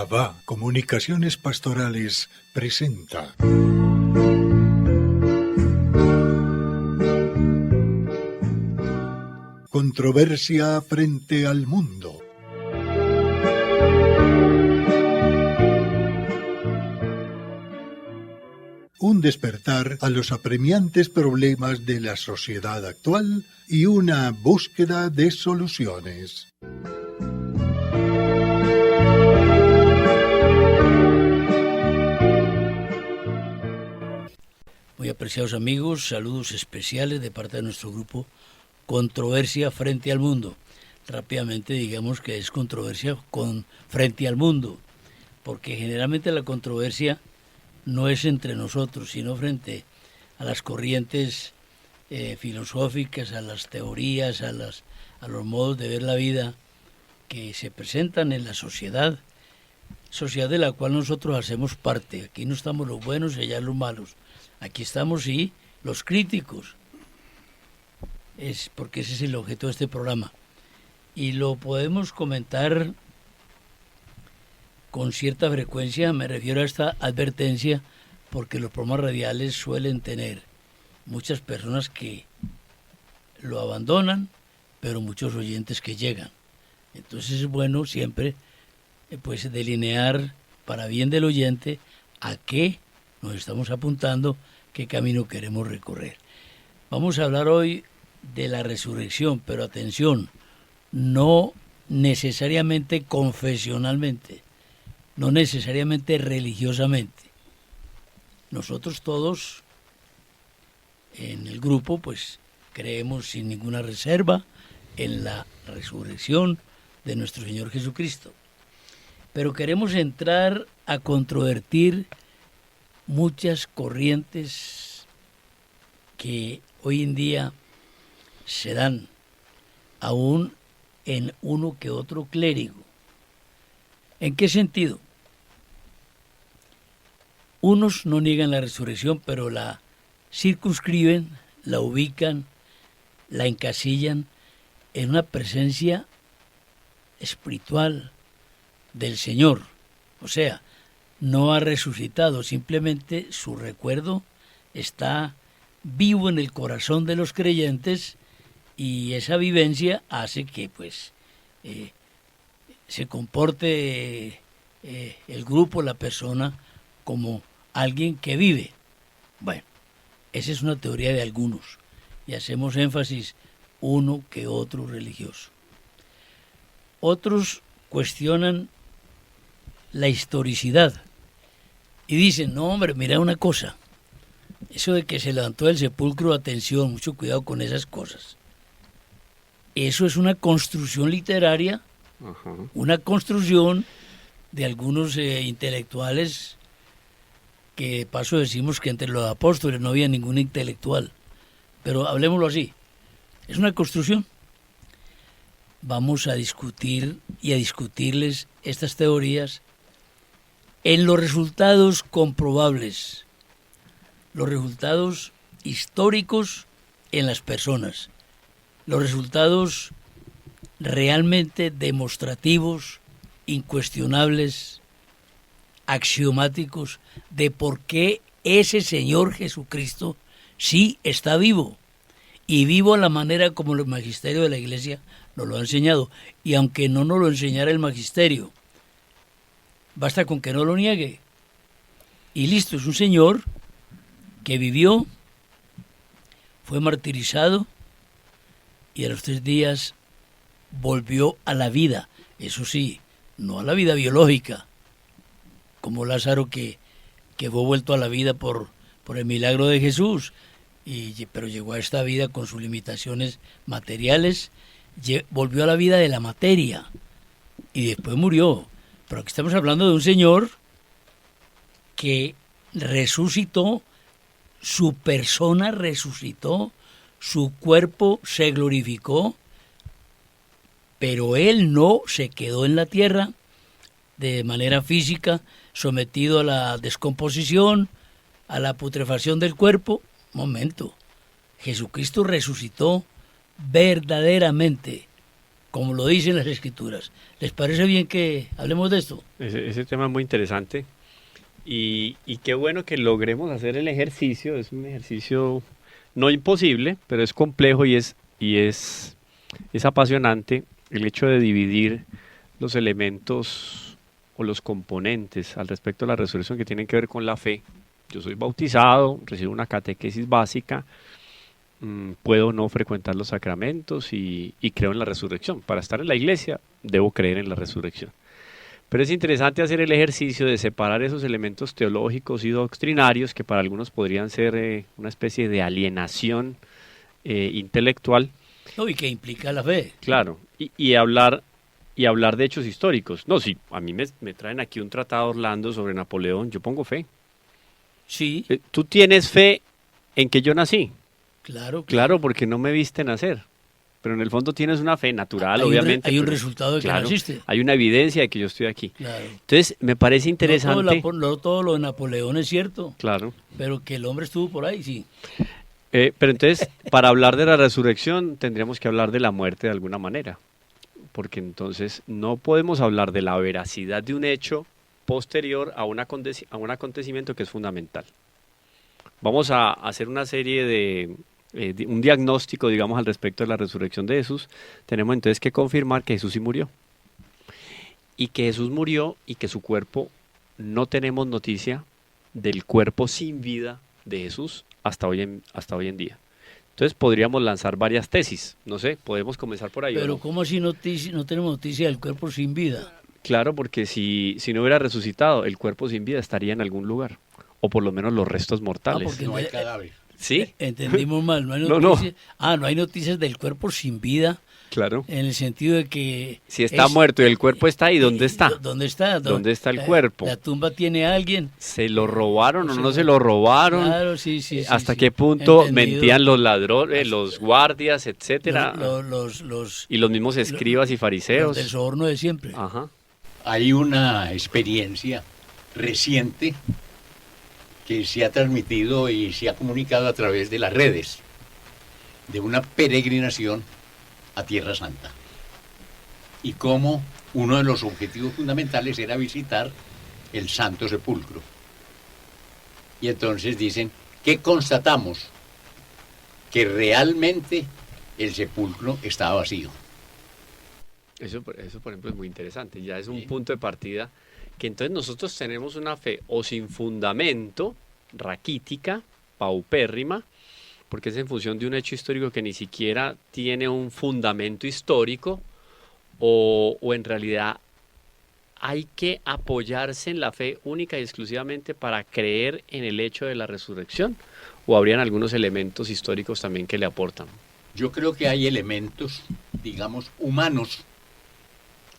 Abba Comunicaciones Pastorales presenta Controversia frente al mundo. Un despertar a los apremiantes problemas de la sociedad actual y una búsqueda de soluciones. Muy apreciados amigos, saludos especiales de parte de nuestro grupo Controversia frente al mundo. Rápidamente digamos que es controversia frente al mundo, porque generalmente la controversia no es entre nosotros, sino frente a las corrientes filosóficas, a las teorías, a los modos de ver la vida que se presentan en la sociedad de la cual nosotros hacemos parte. Aquí no estamos los buenos y allá los malos. Aquí estamos, sí, los críticos. Es porque ese es el objeto de este programa. Y lo podemos comentar con cierta frecuencia, me refiero a esta advertencia, porque los programas radiales suelen tener muchas personas que lo abandonan, pero muchos oyentes que llegan. Entonces es bueno siempre pues delinear para bien del oyente a qué nos estamos apuntando, qué camino queremos recorrer. Vamos a hablar hoy de la resurrección, pero atención, no necesariamente confesionalmente, no necesariamente religiosamente. Nosotros todos en el grupo pues creemos sin ninguna reserva en la resurrección de nuestro Señor Jesucristo. Pero queremos entrar a controvertir muchas corrientes que hoy en día se dan aún en uno que otro clérigo. ¿En qué sentido? Unos no niegan la resurrección, pero la circunscriben, la ubican, la encasillan en una presencia espiritual del Señor. O sea, no ha resucitado, simplemente su recuerdo está vivo en el corazón de los creyentes y esa vivencia hace que pues se comporte el grupo, la persona, como alguien que vive. Bueno, esa es una teoría de algunos y hacemos énfasis uno que otro religioso. Otros cuestionan la historicidad y dicen, no hombre, mira una cosa, eso de que se levantó del sepulcro, atención, mucho cuidado con esas cosas. Eso es una construcción literaria, una construcción de algunos intelectuales, que de paso decimos que entre los apóstoles no había ningún intelectual, pero hablemoslo así, es una construcción. Vamos a discutir y a discutirles estas teorías en los resultados comprobables, los resultados históricos en las personas, los resultados realmente demostrativos, incuestionables, axiomáticos, de por qué ese Señor Jesucristo sí está vivo, y vivo a la manera como el magisterio de la Iglesia nos lo ha enseñado. Y aunque no nos lo enseñara el magisterio, basta con que no lo niegue. Y listo, es un Señor que vivió, fue martirizado y a los 3 días volvió a la vida. Eso sí, no a la vida biológica, como Lázaro que fue vuelto a la vida por el milagro de Jesús, pero llegó a esta vida con sus limitaciones materiales, volvió a la vida de la materia y después murió. Pero aquí estamos hablando de un Señor que resucitó, su persona resucitó, su cuerpo se glorificó, pero Él no se quedó en la tierra de manera física, sometido a la descomposición, a la putrefacción del cuerpo. Momento, Jesucristo resucitó verdaderamente, como lo dicen las Escrituras. ¿Les parece bien que hablemos de esto? Ese tema es muy interesante y qué bueno que logremos hacer el ejercicio. Es un ejercicio no imposible, pero es complejo y es apasionante el hecho de dividir los elementos o los componentes al respecto de la resurrección que tienen que ver con la fe. Yo soy bautizado, recibo una catequesis básica, puedo no frecuentar los sacramentos y creo en la resurrección. Para estar en la iglesia debo creer en la resurrección. Pero es interesante hacer el ejercicio de separar esos elementos teológicos y doctrinarios que para algunos podrían ser una especie de alienación intelectual. No, y que implica la fe. Claro, y hablar de hechos históricos. No, sí, a mí me traen aquí un tratado Orlando sobre Napoleón, yo pongo fe. Sí. ¿Tú tienes fe en que yo nací? Claro. Claro, porque no me viste nacer. Pero en el fondo tienes una fe natural, obviamente. Hay un resultado de que naciste. Hay una evidencia de que yo estoy aquí. Claro. Entonces, me parece interesante. No todo lo de Napoleón es cierto. Claro. Pero que el hombre estuvo por ahí, sí. Pero entonces, para hablar de la resurrección, tendríamos que hablar de la muerte de alguna manera. Porque entonces no podemos hablar de la veracidad de un hecho posterior a un acontecimiento que es fundamental. Vamos a hacer una serie de un diagnóstico, digamos, al respecto de la resurrección de Jesús. Tenemos entonces que confirmar que Jesús sí murió. Y que Jesús murió y que su cuerpo, no tenemos noticia del cuerpo sin vida de Jesús hasta hoy en día. Entonces podríamos lanzar varias tesis. No sé, podemos comenzar por ahí. Pero ¿no? ¿cómo así no tenemos noticia del cuerpo sin vida? Claro, porque si no hubiera resucitado, el cuerpo sin vida estaría en algún lugar. O por lo menos los restos mortales. No hay cadáver. ¿Sí? Entendimos mal. No hay No, noticias. No hay noticias del cuerpo sin vida. Claro. En el sentido de que... Si está muerto y el cuerpo está ahí, ¿dónde está? ¿Dónde está? ¿Dónde está el cuerpo? ¿La tumba tiene a alguien? ¿Se lo robaron o no se lo robaron? Claro, sí. ¿Hasta qué punto Entendido. mentían los ladrones, los guardias, etcétera? Y los mismos escribas y fariseos. Los del soborno de siempre. Ajá. Hay una experiencia reciente que se ha transmitido y se ha comunicado a través de las redes, de una peregrinación a Tierra Santa. Y cómo uno de los objetivos fundamentales era visitar el Santo Sepulcro. Y entonces dicen, ¿qué constatamos? Que realmente el sepulcro estaba vacío. Eso, por ejemplo, es muy interesante. Ya es un punto de partida que entonces nosotros tenemos una fe o sin fundamento, raquítica, paupérrima, porque es en función de un hecho histórico que ni siquiera tiene un fundamento histórico, o en realidad hay que apoyarse en la fe única y exclusivamente para creer en el hecho de la resurrección, o habrían algunos elementos históricos también que le aportan. Yo creo que hay elementos, digamos, humanos,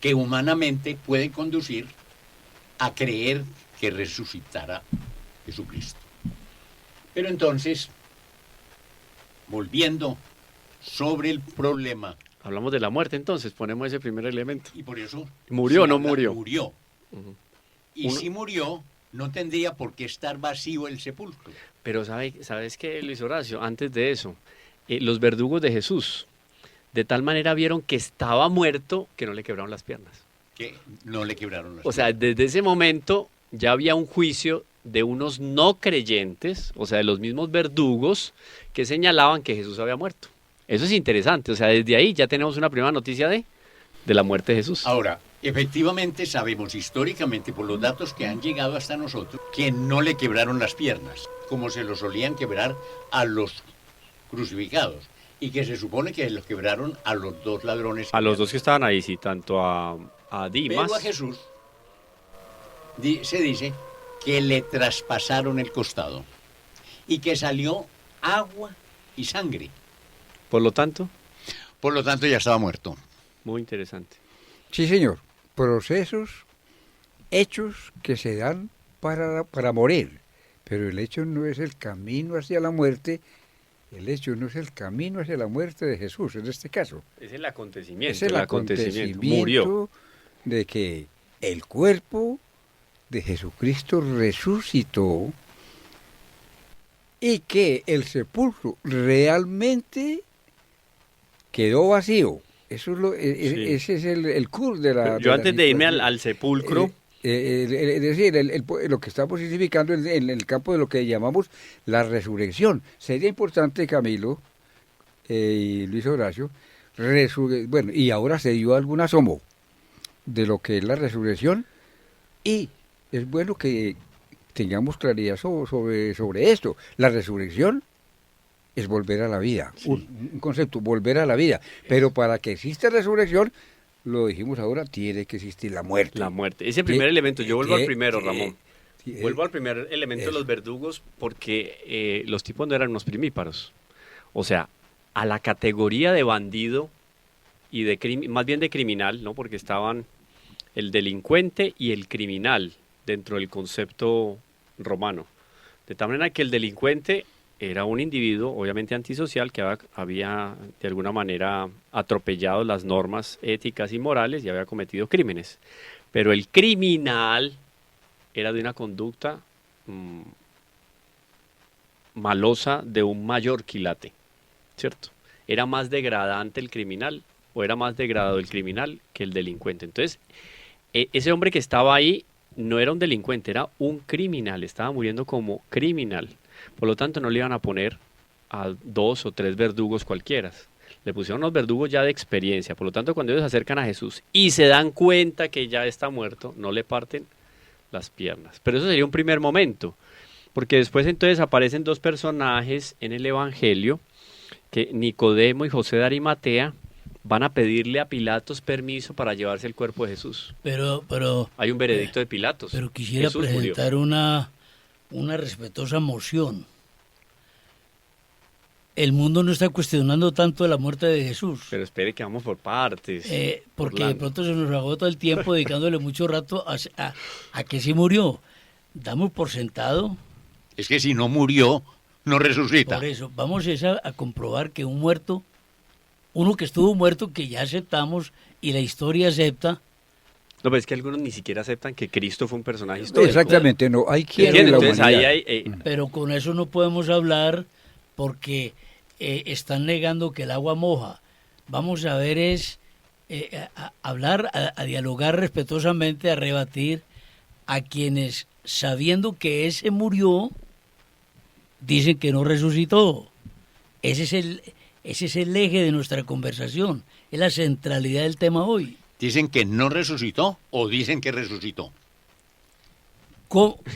que humanamente pueden conducir a creer que resucitará Jesucristo. Pero entonces, volviendo sobre el problema. Hablamos de la muerte entonces, ponemos ese primer elemento. Y por eso... ¿Murió o no murió? Murió. Y si murió, no tendría por qué estar vacío el sepulcro. Pero ¿sabes qué, Luis Horacio? Antes de eso, los verdugos de Jesús, de tal manera vieron que estaba muerto que no le quebraron las piernas. Que no le quebraron las piernas. O sea, desde ese momento ya había un juicio de unos no creyentes, o sea, de los mismos verdugos, que señalaban que Jesús había muerto. Eso es interesante, o sea, desde ahí ya tenemos una primera noticia de la muerte de Jesús. Ahora, efectivamente sabemos históricamente, por los datos que han llegado hasta nosotros, que no le quebraron las piernas, como se lo solían quebrar a los crucificados, y que se supone que los quebraron a los dos ladrones. A los dos que estaban ahí, sí, tanto a Dimas. Pero a Jesús se dice que le traspasaron el costado y que salió agua y sangre. Por lo tanto, ya estaba muerto. muy interesante. Sí, señor. Procesos, hechos que se dan para morir. Pero el hecho no es el camino hacia la muerte. El hecho no es el camino hacia la muerte de Jesús, en este caso. Es el acontecimiento. Es el acontecimiento Murió. de que el cuerpo de Jesucristo resucitó y que el sepulcro realmente quedó vacío. Eso es lo, Sí. ese es el cur de la... Yo de antes la de irme situación. al sepulcro, Es decir, lo que estamos significando en el campo de lo que llamamos la resurrección. Sería importante, Camilo y Luis Horacio, bueno, y ahora se dio algún asomo de lo que es la resurrección, y es bueno que tengamos claridad sobre esto. La resurrección es volver a la vida, un concepto, volver a la vida. Pero para que exista resurrección, lo dijimos ahora, tiene que existir la muerte. la muerte. Ese primer elemento, yo vuelvo al primero, Ramón. Sí, Vuelvo al primer elemento de eso. los verdugos porque los tipos no eran unos primíparos. O sea, a la categoría de bandido y de más bien de criminal, ¿no? Porque estaban el delincuente y el criminal dentro del concepto romano. De tal manera que el delincuente era un individuo obviamente antisocial que había de alguna manera atropellado las normas éticas y morales y había cometido crímenes. Pero el criminal era de una conducta malosa de un mayor quilate, ¿cierto? Era más degradante el criminal o era más degradado el criminal que el delincuente. Entonces, ese hombre que estaba ahí no era un delincuente, era un criminal, estaba muriendo como criminal. Por lo tanto, no le iban a poner a 2 o 3 verdugos cualquiera. Le pusieron unos verdugos ya de experiencia. Por lo tanto, cuando ellos se acercan a Jesús y se dan cuenta que ya está muerto, no le parten las piernas. Pero eso sería un primer momento, porque después entonces aparecen 2 personajes en el Evangelio, que Nicodemo y José de Arimatea van a pedirle a Pilatos permiso para llevarse el cuerpo de Jesús. Pero Hay un veredicto de Pilatos. Pero quisiera Jesús murió. presentar una respetuosa moción. El mundo no está cuestionando tanto la muerte de Jesús, Pero espere que vamos por partes. porque de Orlando. pronto se nos agota el tiempo dedicándole mucho rato a que sí murió. Damos por sentado, Es que si no murió, no resucita. por eso, vamos a comprobar que un muerto, uno que estuvo muerto, que ya aceptamos y la historia acepta, No, pero es que algunos ni siquiera aceptan que Cristo fue un personaje histórico. Exactamente, no, hay quien ¿Entiende? en la Entonces ahí humanidad. hay... pero con eso no podemos hablar porque están negando que el agua moja. Vamos a ver hablar, a dialogar respetuosamente, a rebatir a quienes, sabiendo que ese murió, dicen que no resucitó. Ese es el eje de nuestra conversación, es la centralidad del tema hoy. ¿Dicen que no resucitó o dicen que resucitó?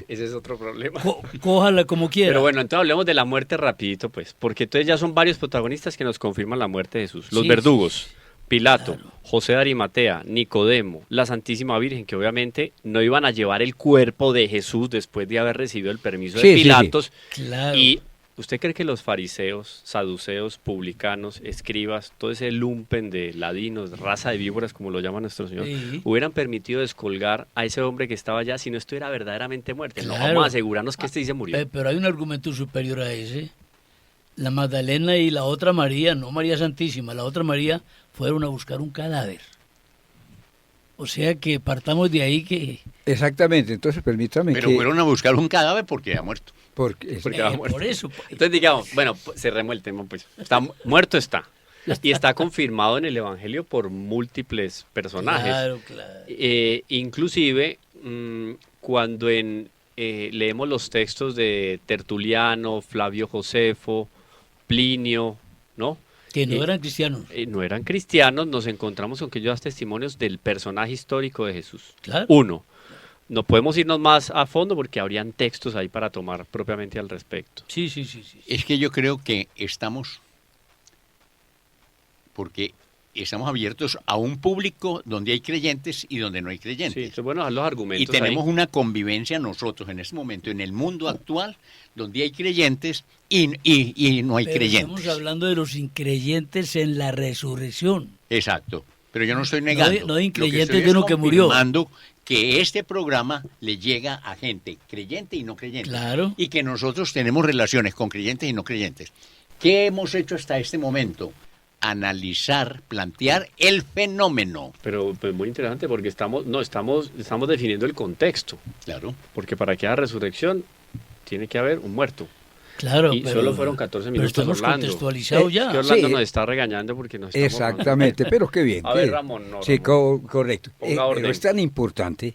Ese es otro problema. Cójala como quiera. Pero bueno, entonces hablemos de la muerte rapidito, pues, porque entonces ya son varios protagonistas que nos confirman la muerte de Jesús. Los Sí, verdugos, Pilato, claro. José de Arimatea, Nicodemo, la Santísima Virgen, que obviamente no iban a llevar el cuerpo de Jesús después de haber recibido el permiso Sí, de sí, sí. Pilatos. Claro. Y ¿usted cree que los fariseos, saduceos, publicanos, escribas, todo ese lumpen de ladinos, raza de víboras, como lo llama nuestro Señor, Sí. hubieran permitido descolgar a ese hombre que estaba allá si no estuviera verdaderamente muerto? No, Claro. vamos a asegurarnos que este sí se murió. Pero hay un argumento superior a ese. La Magdalena y la otra María, no María Santísima, la otra María, fueron a buscar un cadáver. O sea que partamos de ahí que... Exactamente, entonces permítame Pero que... fueron a buscar un cadáver porque ha muerto. Porque, Porque va muerto. por eso. Entonces digamos, bueno, cerremos el tema, pues. Muerto está. Y está confirmado en el Evangelio por múltiples personajes. Claro, claro. Inclusive, cuando leemos los textos de Tertuliano, Flavio Josefo, Plinio, ¿no? Que no eran cristianos. No eran cristianos, nos encontramos con que ellos dan testimonios del personaje histórico de Jesús. Claro. Uno, no podemos irnos más a fondo porque habrían textos ahí para tomar propiamente al respecto. Sí. Es que yo creo que estamos abiertos a un público donde hay creyentes y donde no hay Sí, creyentes. entonces, bueno, dar los Y argumentos tenemos ahí. una convivencia nosotros en este momento, en el mundo actual, donde hay creyentes y no hay Pero creyentes. estamos hablando de los increyentes en la resurrección. Exacto. Pero yo no estoy negando. no de Lo increyentes estoy de uno que murió. confirmando que este programa le llega a gente creyente y no creyente. Claro. Y que nosotros tenemos relaciones con creyentes y no creyentes. ¿Qué hemos hecho hasta este momento? Analizar, plantear el fenómeno. Pero pues, muy interesante porque estamos definiendo el contexto. Claro. Porque para que haya resurrección tiene que haber un muerto. Claro, Y pero, solo fueron 14 pero minutos, estamos Orlando. contextualizados Es ya. que Orlando Sí. nos está regañando porque nos estamos Exactamente, pero qué bien. A ver, qué- Ramón, no, Sí, Ramón. correcto. Ponga orden. Pero es tan importante,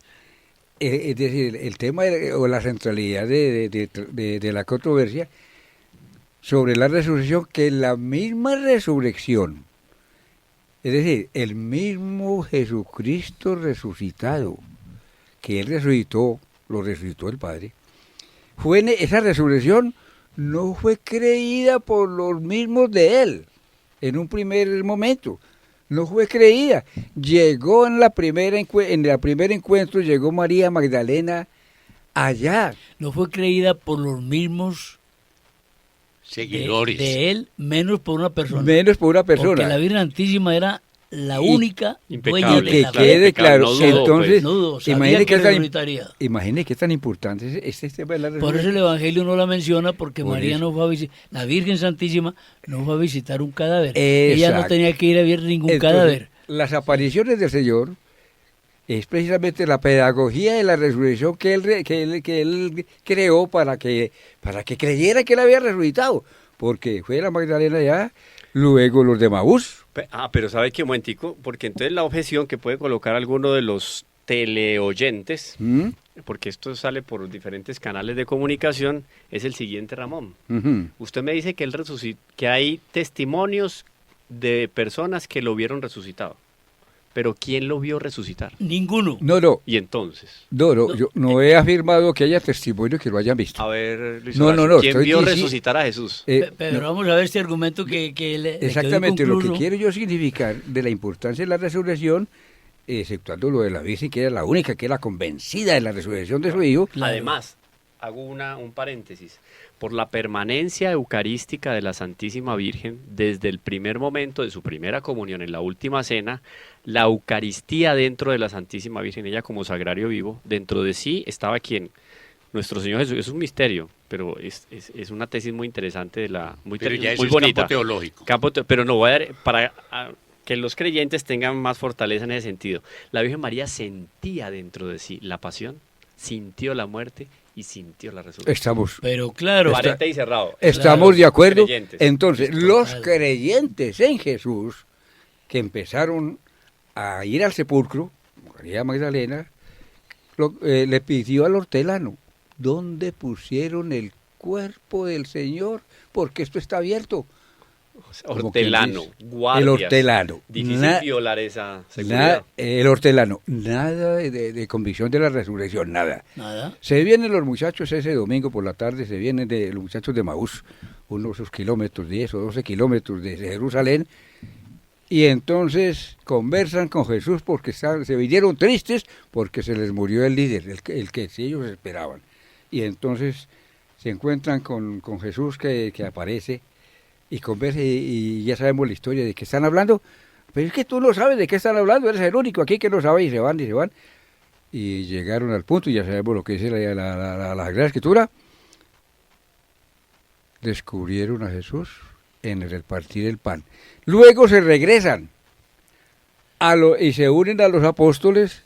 es decir, el tema o la centralidad de la controversia sobre la resurrección, que la misma resurrección, es decir, el mismo Jesucristo resucitado, que Él resucitó, lo resucitó el Padre, esa resurrección no fue creída por los mismos de Él en un primer momento. No fue creída. Llegó en la primer encuentro, llegó María Magdalena allá. No fue creída por los mismos Seguidores. de él, menos por una persona. Menos por una persona. Porque la Virgen Santísima era la Y- única dueña impecable, de que la claro, quede fe. claro. no dudó, Entonces, No dudo, sabía imagine que qué tan, resucitaría. imagine qué tan importante es este tema de la Por eso resurrección. el Evangelio no la menciona, porque Por María eso. no fue a visitar, la Virgen Santísima no fue a visitar un cadáver. Ella no Exacto. tenía que ir a ver ningún Entonces, cadáver. las apariciones del Señor es precisamente la pedagogía de la resurrección que él creó para que creyera que él había resucitado. Porque fue la Magdalena ya, luego los de Maús. Pero ¿sabe qué, momentico? Porque entonces la objeción que puede colocar alguno de los teleoyentes, ¿Mm? porque esto sale por diferentes canales de comunicación, es el siguiente, Ramón. Ujú. Usted me dice que que hay testimonios de personas que lo vieron resucitado. Pero ¿quién lo vio resucitar? Ninguno. No, Y entonces, yo no he afirmado que haya testimonios que lo hayan visto. a ver, Luis No, Horacio, no, ¿quién estoy vio dici- resucitar a Jesús? Pero No, vamos a ver este argumento que le quedó exactamente, lo que inconcluso. quiero yo significar de la importancia de la resurrección, exceptuando lo de la Virgen, que era la única que era convencida de la resurrección de su hijo. Claro. Además, hago un paréntesis. Por la permanencia eucarística de la Santísima Virgen, desde el primer momento de su primera comunión en la última cena, la Eucaristía dentro de la Santísima Virgen, ella como sagrario vivo, dentro de sí estaba quien, nuestro Señor Jesús. Es un misterio, pero es una tesis muy interesante, Pero ya eso muy es bonita. campo teológico. Pero no voy a dar, que los creyentes tengan más fortaleza en ese sentido. La Virgen María sentía dentro de sí la pasión, sintió la muerte y sintió la resurrección. Estamos, Pero claro, Paréntesis y cerrado. estamos de acuerdo. Creyentes. Entonces, los Total. creyentes en Jesús que empezaron a ir al sepulcro, María Magdalena, le pidió al hortelano, ¿dónde pusieron el cuerpo del Señor? Porque esto está abierto. Como quien Hortelano, dice. guardias. El hortelano. Difícil violar esa seguridad. El hortelano. Nada de convicción de la resurrección, nada. nada. Se vienen los muchachos ese domingo por la tarde, se vienen los muchachos de Maús, unos kilómetros, 10 o 12 kilómetros de Jerusalén, y entonces conversan con Jesús porque se vinieron tristes porque se les murió el líder, el que sí ellos esperaban. Y entonces se encuentran con Jesús que aparece y conversa, y ya sabemos la historia de que están hablando, pero es que tú no sabes de qué están hablando, eres el único aquí que no sabe, y se van. Y llegaron al punto, y ya sabemos lo que dice la Sagrada Escritura. Descubrieron a Jesús en el repartir el pan. Luego se regresan y se unen a los apóstoles.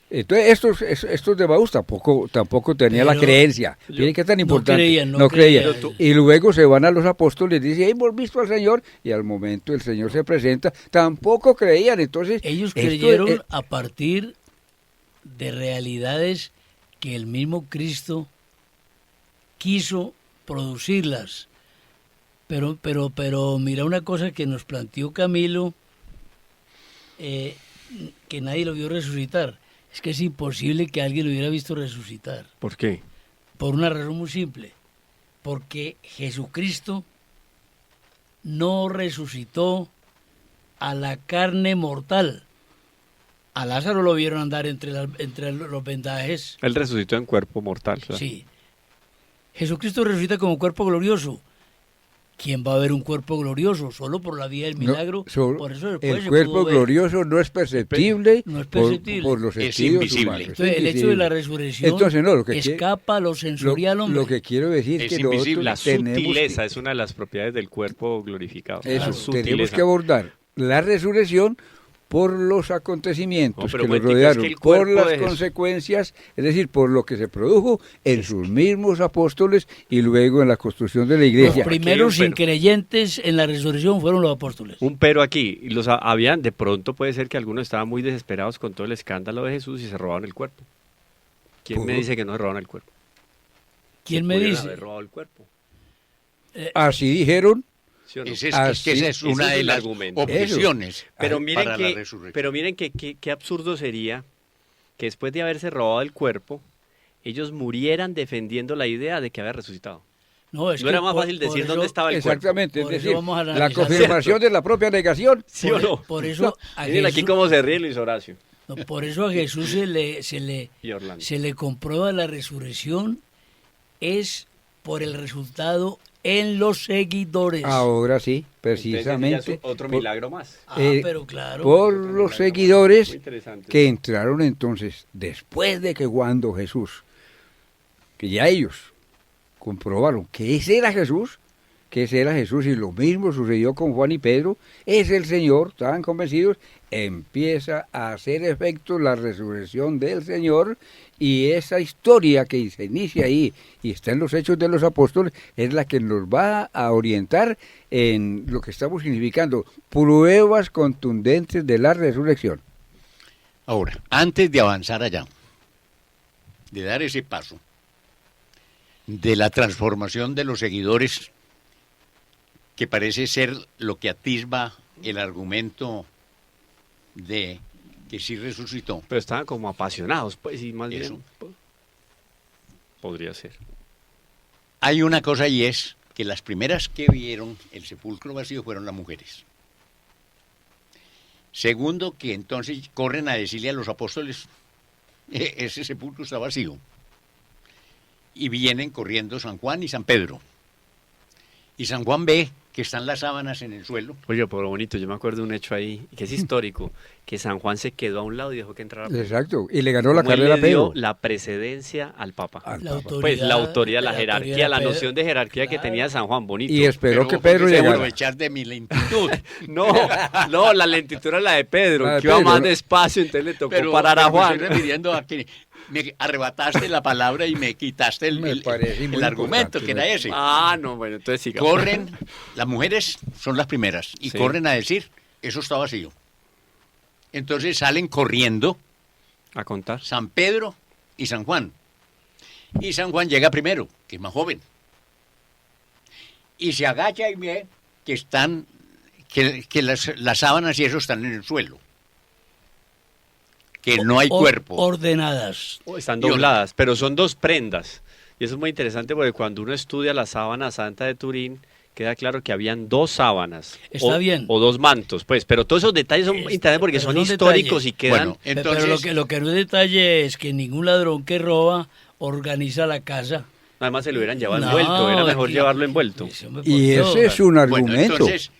Entonces estos de Maús tampoco tenían la Pero creencia. Miren qué tan importante. no creían. Y luego se van a los apóstoles y dicen, hemos visto al Señor, y al momento el Señor se presenta, tampoco creían. Entonces Ellos esto creyeron a partir de realidades que el mismo Cristo quiso producirlas. Pero mira una cosa que nos planteó Camilo, que nadie lo vio resucitar. Es que es imposible que alguien lo hubiera visto resucitar. ¿Por qué? Por una razón muy simple. Porque Jesucristo no resucitó a la carne mortal. A Lázaro lo vieron andar entre los vendajes. Él resucitó en cuerpo mortal. ¿Claro? Sí. Jesucristo resucita como cuerpo glorioso. ¿Quién va a ver un cuerpo glorioso? Solo por la vía del milagro. Por eso después el se cuerpo pudo ver. glorioso no es perceptible, No es perceptible. Por los Es sentidos invisible. humanos. Entonces, Es el hecho de la invisible. resurrección Entonces, no, lo que escapa a lo sensorial, hombre. Lo que quiero decir Es que invisible. La nosotros tenemos sutileza es una de las propiedades del cuerpo glorificado. eso, La tenemos sutileza. que abordar la resurrección por los acontecimientos No, pero que lo momentico, es rodearon, que el por cuerpo las de Jesús- consecuencias, es decir, por lo que se produjo en sus mismos apóstoles y luego en la construcción de la Los iglesia. primeros pero- increyentes en la resurrección fueron los apóstoles. Un pero aquí, y los habían, de pronto puede ser que algunos estaban muy desesperados con todo el escándalo de Jesús y se robaron el cuerpo. ¿Quién me Pudo. dice que no se robaron el cuerpo? ¿Quién Se me pudieron dice? haber robado el cuerpo, Así dijeron. ¿sí o no? Es Así- que esa es ese una es de el las argumento. objeciones Pero miren para la que, resurrección. pero miren qué absurdo sería que después de haberse robado el cuerpo, ellos murieran defendiendo la idea de que había resucitado. No, es ¿No que era más por- fácil por decir eso- dónde estaba el cuerpo? Exactamente, es Por eso decir, vamos a la analizar, confirmación de la propia negación. ¿Sí o no? Por eso a Miren aquí Jesús, cómo se ríe Luis Horacio no, por eso a Jesús y Orlando. se le comprueba la resurrección es por el resultado en los seguidores. Ahora sí, Entonces, ese ya precisamente. es otro por- milagro más. Pero claro. por Otro los milagro más. seguidores Muy interesante. que entraron entonces, después de que cuando Jesús, que ya ellos comprobaron que ese era Jesús, y lo mismo sucedió con Juan y Pedro, es el Señor, estaban convencidos, empieza a hacer efecto la resurrección del Señor, y esa historia que se inicia ahí y está en los Hechos de los Apóstoles es la que nos va a orientar en lo que estamos significando, pruebas contundentes de la resurrección. Ahora, antes de avanzar allá, de dar ese paso, de la transformación de los seguidores, que parece ser lo que atisba el argumento de que sí resucitó. Pero estaban como apasionados, pues, y más Eso. bien podría ser. Hay una cosa y es que las primeras que vieron el sepulcro vacío fueron las mujeres. Segundo, que entonces corren a decirle a los apóstoles, ese sepulcro está vacío. Y vienen corriendo San Juan y San Pedro. Y San Juan ve que están las sábanas en el suelo. Oye, pero bonito, yo me acuerdo de un hecho ahí, que es histórico, que San Juan se quedó a un lado y dejó que entrara Pedro. Exacto, y le ganó la Como él carrera a le dio Pedro. la precedencia al Papa. Al La Papa. autoridad, Pues la autoridad, la autoridad jerarquía, la Pedro. noción de jerarquía que Claro. tenía San Juan, bonito. Y esperó que ojo, Pedro se llegara. aprovechar de mi lentitud. No, la lentitud era la de Pedro, La de que iba Pedro, más ¿no? despacio, entonces le tocó Pero parar a me Juan. estoy refiriendo a que me arrebataste la palabra y me quitaste Me parece muy el argumento, importante, que era ese. Ah, no, bueno, entonces sigamos. Corren, las mujeres son las primeras, y Sí. corren a decir, eso está vacío. Entonces salen corriendo A contar. San Pedro y San Juan. Y San Juan llega primero, que es más joven. Y se agacha y ve que están, que las sábanas y eso están en el suelo. Que no hay cuerpo. Ordenadas. Están Y dobladas, pero son dos prendas. Y eso es muy interesante porque cuando uno estudia la sábana santa de Turín, queda claro que habían dos sábanas. Está o, bien. O dos mantos, pues. Pero todos esos detalles son interesantes porque pero son son históricos detalles. y quedan... Bueno, entonces, Pero lo que no es detalle es que ningún ladrón que roba organiza la casa. Además se lo hubieran llevado No, envuelto, era mejor aquí- llevarlo envuelto. Ese hombre, Y por ese Dios. es un bueno, argumento. entonces,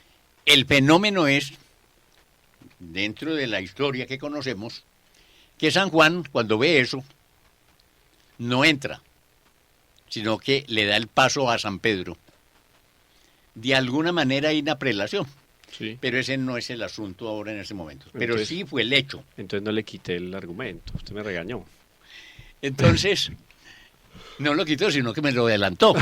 el fenómeno es, dentro de la historia que conocemos, que San Juan, cuando ve eso, no entra, sino que le da el paso a San Pedro. De alguna manera hay una prelación, Sí. pero ese no es el asunto ahora en ese momento. Pero Entonces- sí fue el hecho. Entonces no le quité el argumento, usted me regañó. Entonces, no lo quitó, sino que me lo adelantó.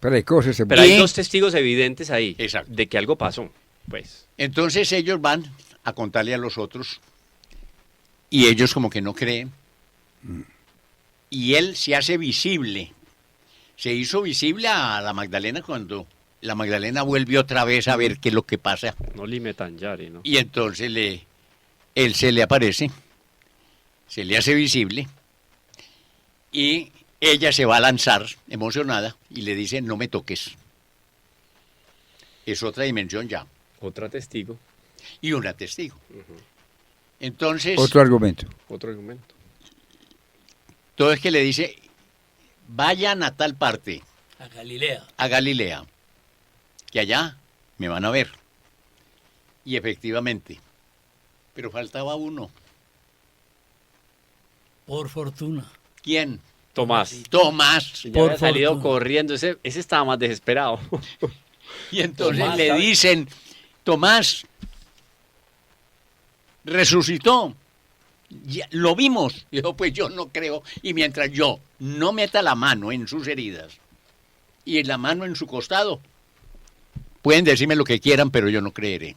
Pero hay cosas Pero hay Y- dos testigos evidentes ahí Exacto. de que algo pasó, pues. Entonces ellos van a contarle a los otros y ellos como que no creen. Y él se hace visible. Se hizo visible a la Magdalena cuando la Magdalena vuelve otra vez a ver qué es lo que pasa. No lime tan yari, ¿no? Y entonces él se le aparece, se le hace visible y ella se va a lanzar emocionada y le dice, no me toques. Es otra dimensión ya. Otra testigo, Y una testigo. Entonces, Otro argumento. otro argumento. todo es que le dice, vayan a tal parte, A Galilea. a Galilea, que allá me van a ver. Y efectivamente, pero faltaba uno. Por fortuna. ¿Quién? Tomás. Tomás. Ya Por había salido fortuna. corriendo, ese estaba más desesperado. Y entonces Tomás, le ¿sabe? dicen, Tomás, resucitó. Ya, lo vimos. Dijo, pues yo no creo. Y mientras yo no meta la mano en sus heridas y la mano en su costado, pueden decirme lo que quieran, pero yo no creeré.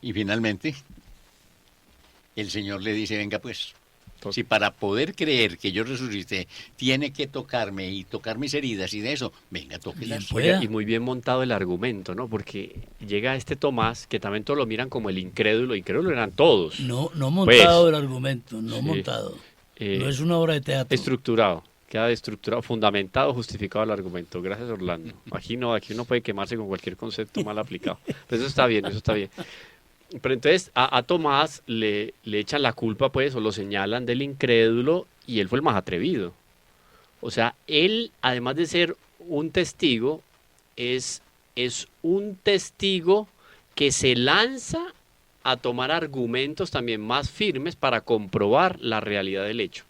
Y finalmente, el Señor le dice, venga pues, si para poder creer que yo resucité, tiene que tocarme y tocar mis heridas y de eso, venga, tóquelas. Bien, pueda. Oiga, y muy bien montado el argumento, ¿no? Porque llega este Tomás, que también todos lo miran como el incrédulo eran todos. No montado Pues, el argumento, no sí. montado. Eh, No es una obra de teatro. Estructurado, queda estructurado, fundamentado, justificado el argumento. Gracias, Orlando. Aquí uno puede quemarse con cualquier concepto mal aplicado. Pero eso está bien, eso está bien. Pero entonces a Tomás le echan la culpa, pues, o lo señalan del incrédulo, y él fue el más atrevido. O sea, él, además de ser un testigo, es un testigo que se lanza a tomar argumentos también más firmes para comprobar la realidad del hecho.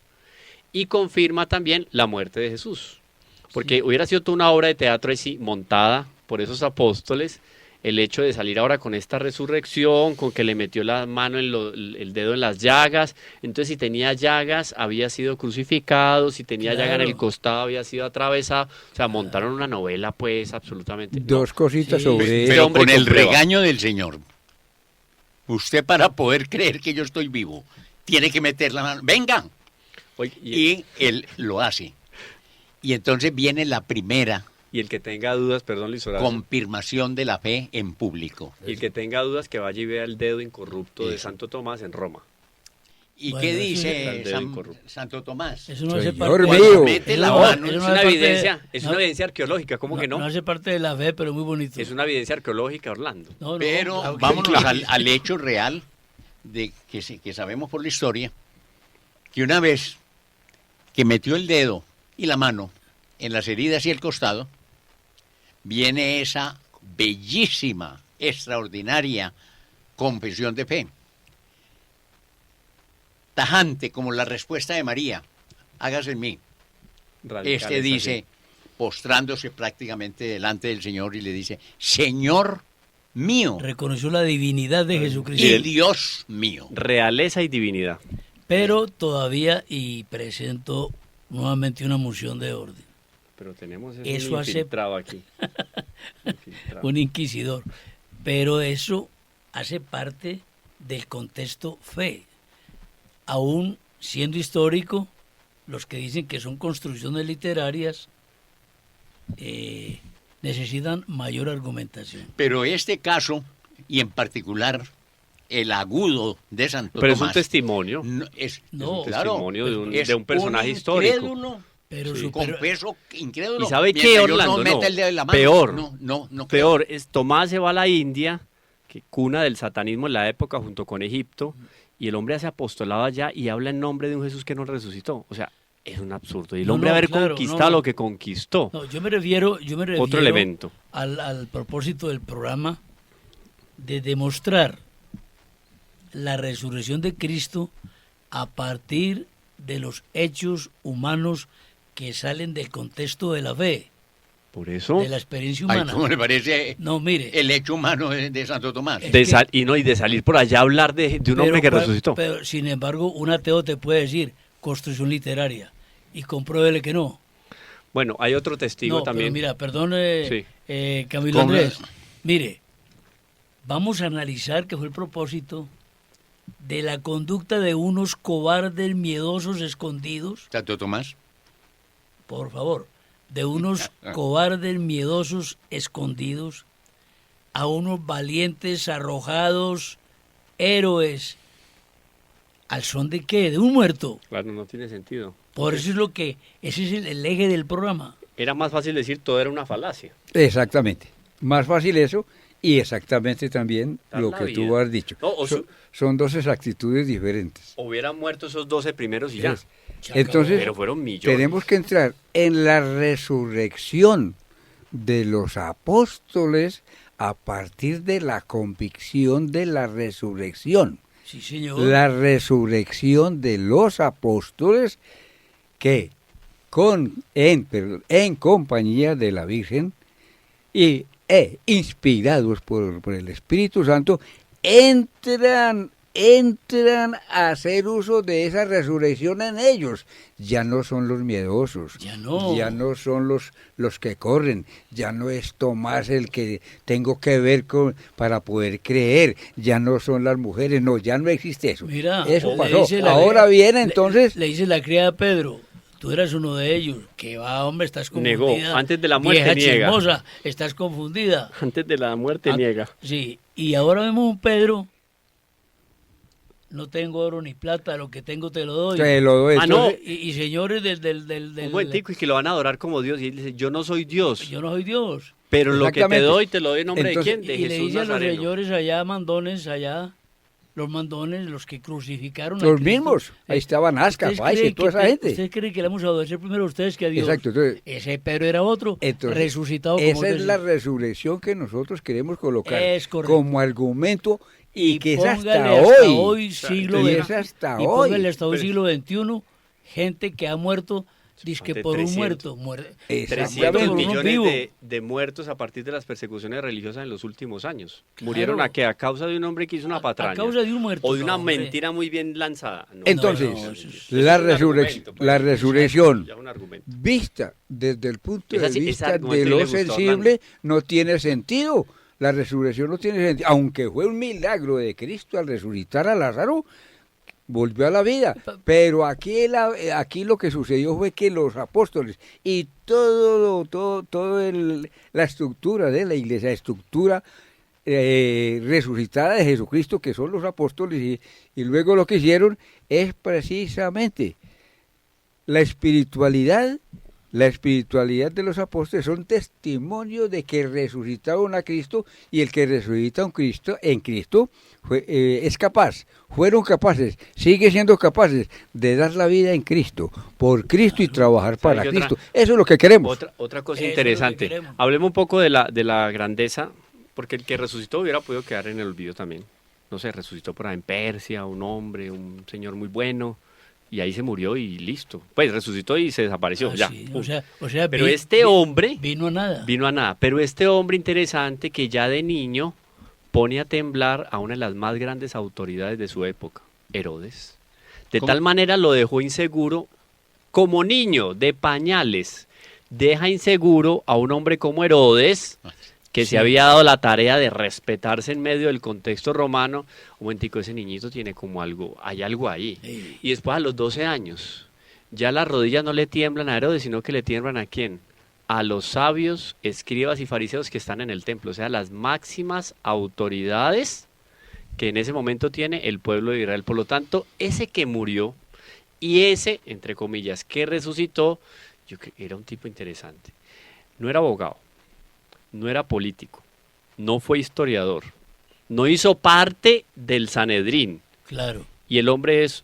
Y confirma también la muerte de Jesús. Porque hubiera sido toda una obra de teatro así, montada por esos apóstoles, el hecho de salir ahora con esta resurrección, con que le metió la mano el dedo en las llagas. Entonces, si tenía llagas, había sido crucificado, si tenía llaga en el costado, había sido atravesado. O sea, montaron una novela, pues, absolutamente. Dos cositas Sí. sobre Pero hombre con el comprueba. regaño del Señor. Usted, para poder creer que yo estoy vivo, tiene que meter la mano. ¡Venga! Oye, Y él lo hace. Y entonces viene la primera y el que tenga dudas, perdón, Luis Horacio, confirmación de la fe en público. y el que tenga dudas, que vaya y vea el dedo incorrupto de Eso. Santo Tomás en Roma. ¿Y Bueno, qué eso es dice el dedo incorrupto. Santo Tomás? Eso no hace Señor parte mío. Cuando mete la No, mano, eso Es no una hace parte evidencia, de- es no, una evidencia arqueológica, ¿cómo que no? No hace parte de la fe, pero muy bonito. Es una evidencia arqueológica, Orlando. No, pero claro que vámonos sí. al hecho real de que sabemos por la historia que una vez que metió el dedo y la mano en las heridas y el costado, viene esa bellísima, extraordinaria confesión de fe. Tajante como la respuesta de María, hágase en mí. Radical Este esa dice, gente. postrándose prácticamente delante del Señor y le dice, Señor mío Reconoció la divinidad de Jesucristo. y Dios mío. Realeza y divinidad. Pero todavía, y presento nuevamente una moción de orden, Pero tenemos Eso hace- infiltrado aquí. Infiltrado. un inquisidor. Pero eso hace parte del contexto fe. Aún siendo histórico, los que dicen que son construcciones literarias necesitan mayor argumentación. Pero este caso, y en particular el agudo de Santo Pero es un Tomás, testimonio. no, es No, claro, testimonio es de un personaje histórico. incrédulo, Pero Sí. su- pero- confeso, incrédulo. ¿Y sabe qué, Mientras yo Orlando? No, No. meta el dedo en la mano. Peor. No creo. Peor, Tomás se va a la India, que cuna del satanismo en la época junto con Egipto, y el hombre hace apostolado allá y habla en nombre de un Jesús que no resucitó. O sea, es un absurdo. Y el No, hombre no, haber claro, conquistado no. lo que conquistó. No, yo me refiero Otro elemento. al propósito del programa de demostrar la resurrección de Cristo a partir de los hechos humanos que salen del contexto de la fe, Por eso, de la experiencia Ay, humana. ¿cómo le parece No, mire, el hecho humano de Santo Tomás? Es de que- y de salir por allá a hablar de un hombre que pero, resucitó. pero, sin embargo, un ateo te puede decir construcción literaria y compruébele que no. Bueno, hay otro testigo No, también. pero mira, perdón, Sí. Camilo ¿Cómo? Andrés. Mire, vamos a analizar que fue el propósito de la conducta de unos cobardes miedosos escondidos, Santo Tomás. por favor, de unos cobardes miedosos escondidos a unos valientes arrojados héroes. ¿Al son de qué? De un muerto. Claro, no tiene sentido. Por eso es lo que, ese es el eje del programa. Era más fácil decir todo era una falacia. Exactamente. Más fácil eso y exactamente también Dar lo la que vida. tú has dicho. No, o Son dos exactitudes diferentes. Hubieran muerto esos 12 primeros y ya. Es- Entonces, Pero fueron millones. tenemos que entrar en la resurrección de los apóstoles a partir de la convicción de la resurrección. Sí, señor. La resurrección de los apóstoles que en compañía de la Virgen y inspirados por el Espíritu Santo entran a hacer uso de esa resurrección en ellos. Ya no son los miedosos, Ya no son los que corren, ya no es Tomás el que tengo que ver con para poder creer, ya no son las mujeres, no, ya no existe eso. Mira, eso le pasó. dice la- Ahora viene entonces... Le dice la criada a Pedro, tú eras uno de ellos. Que va, hombre, estás confundida. Negó. Antes de la muerte Vieja niega. chismosa, estás confundida. Antes de la muerte Ah, niega. Sí, y ahora vemos un Pedro, no tengo oro ni plata, lo que tengo te lo doy. Te lo doy. Ah, no. Entonces, Y señores Un momentico, y que lo van a adorar como Dios. Y él dice, yo no soy Dios, yo no soy Dios. pero lo que te Exactamente. doy, te lo doy en nombre Entonces, de quién, de Y le Jesús dice a los Nazareno. señores allá, mandones allá, los mandones, los que crucificaron a los Cristo. mismos, ahí estaban Asca, ¿Ustedes Pais y creen toda que esa gente. ¿Ustedes creen que le vamos a obedecer primero a ustedes que a Dios? Exacto, entonces, Ese Pedro era otro, resucitado como esa es usted la dice. resurrección que nosotros queremos colocar Es correcto. como argumento y que es póngale hasta hoy. siglo Y XX, es hasta y hoy. póngale hasta hoy Pero- siglo XXI, gente que ha muerto, dizque de por un 300. muerto. 300 por uno millones vivo. de muertos a partir de las persecuciones religiosas en los últimos años. Claro. ¿Murieron a qué? ¿A causa de un hombre que hizo una patraña? A causa de un muerto. ¿O de una no, hombre. mentira muy bien lanzada? No. Entonces, no, eso es- la, Eso es un argumento, pues. la resurrección Ya es un argumento. vista desde el punto Esa de sí- ese vista argumento de le lo gustó a sensible no tiene sentido. La resurrección no tiene sentido. Aunque fue un milagro de Cristo al resucitar a Lázaro, volvió a la vida. Pero aquí lo que sucedió fue que los apóstoles y la estructura de la iglesia, estructura resucitada de Jesucristo, que son los apóstoles, y luego lo que hicieron es precisamente la espiritualidad de los apóstoles son testimonio de que resucitaron a Cristo, y el que resucita en Cristo es capaz, fueron capaces, sigue siendo capaces de dar la vida en Cristo, por Cristo y trabajar para qué otra? Cristo. Eso es lo que queremos. Otra cosa Eso es lo que interesante. queremos. Hablemos un poco de la grandeza, porque el que resucitó hubiera podido quedar en el olvido también. No sé, resucitó por ahí en Persia, un hombre, un señor muy bueno, y ahí se murió y listo. Pues resucitó y se desapareció, Ah, ya. sí, pum. o sea, Pero este hombre vino a nada. vino a nada. Pero este hombre interesante que ya de niño pone a temblar a una de las más grandes autoridades de su época, Herodes. De ¿Cómo? tal manera lo dejó inseguro, como niño de pañales, deja inseguro a un hombre como Herodes, que Sí. se había dado la tarea de respetarse en medio del contexto romano. Un momentico, ese niñito tiene como algo, hay algo ahí. Sí. Y después a los 12 años, ya las rodillas no le tiemblan a Herodes, sino que le tiemblan ¿a quién? A los sabios, escribas y fariseos que están en el templo, o sea, las máximas autoridades que en ese momento tiene el pueblo de Israel. Por lo tanto, ese que murió y ese, entre comillas, que resucitó, yo creo que era un tipo interesante. No era abogado, no era político, no fue historiador, no hizo parte del Sanedrín. Claro. Y el hombre es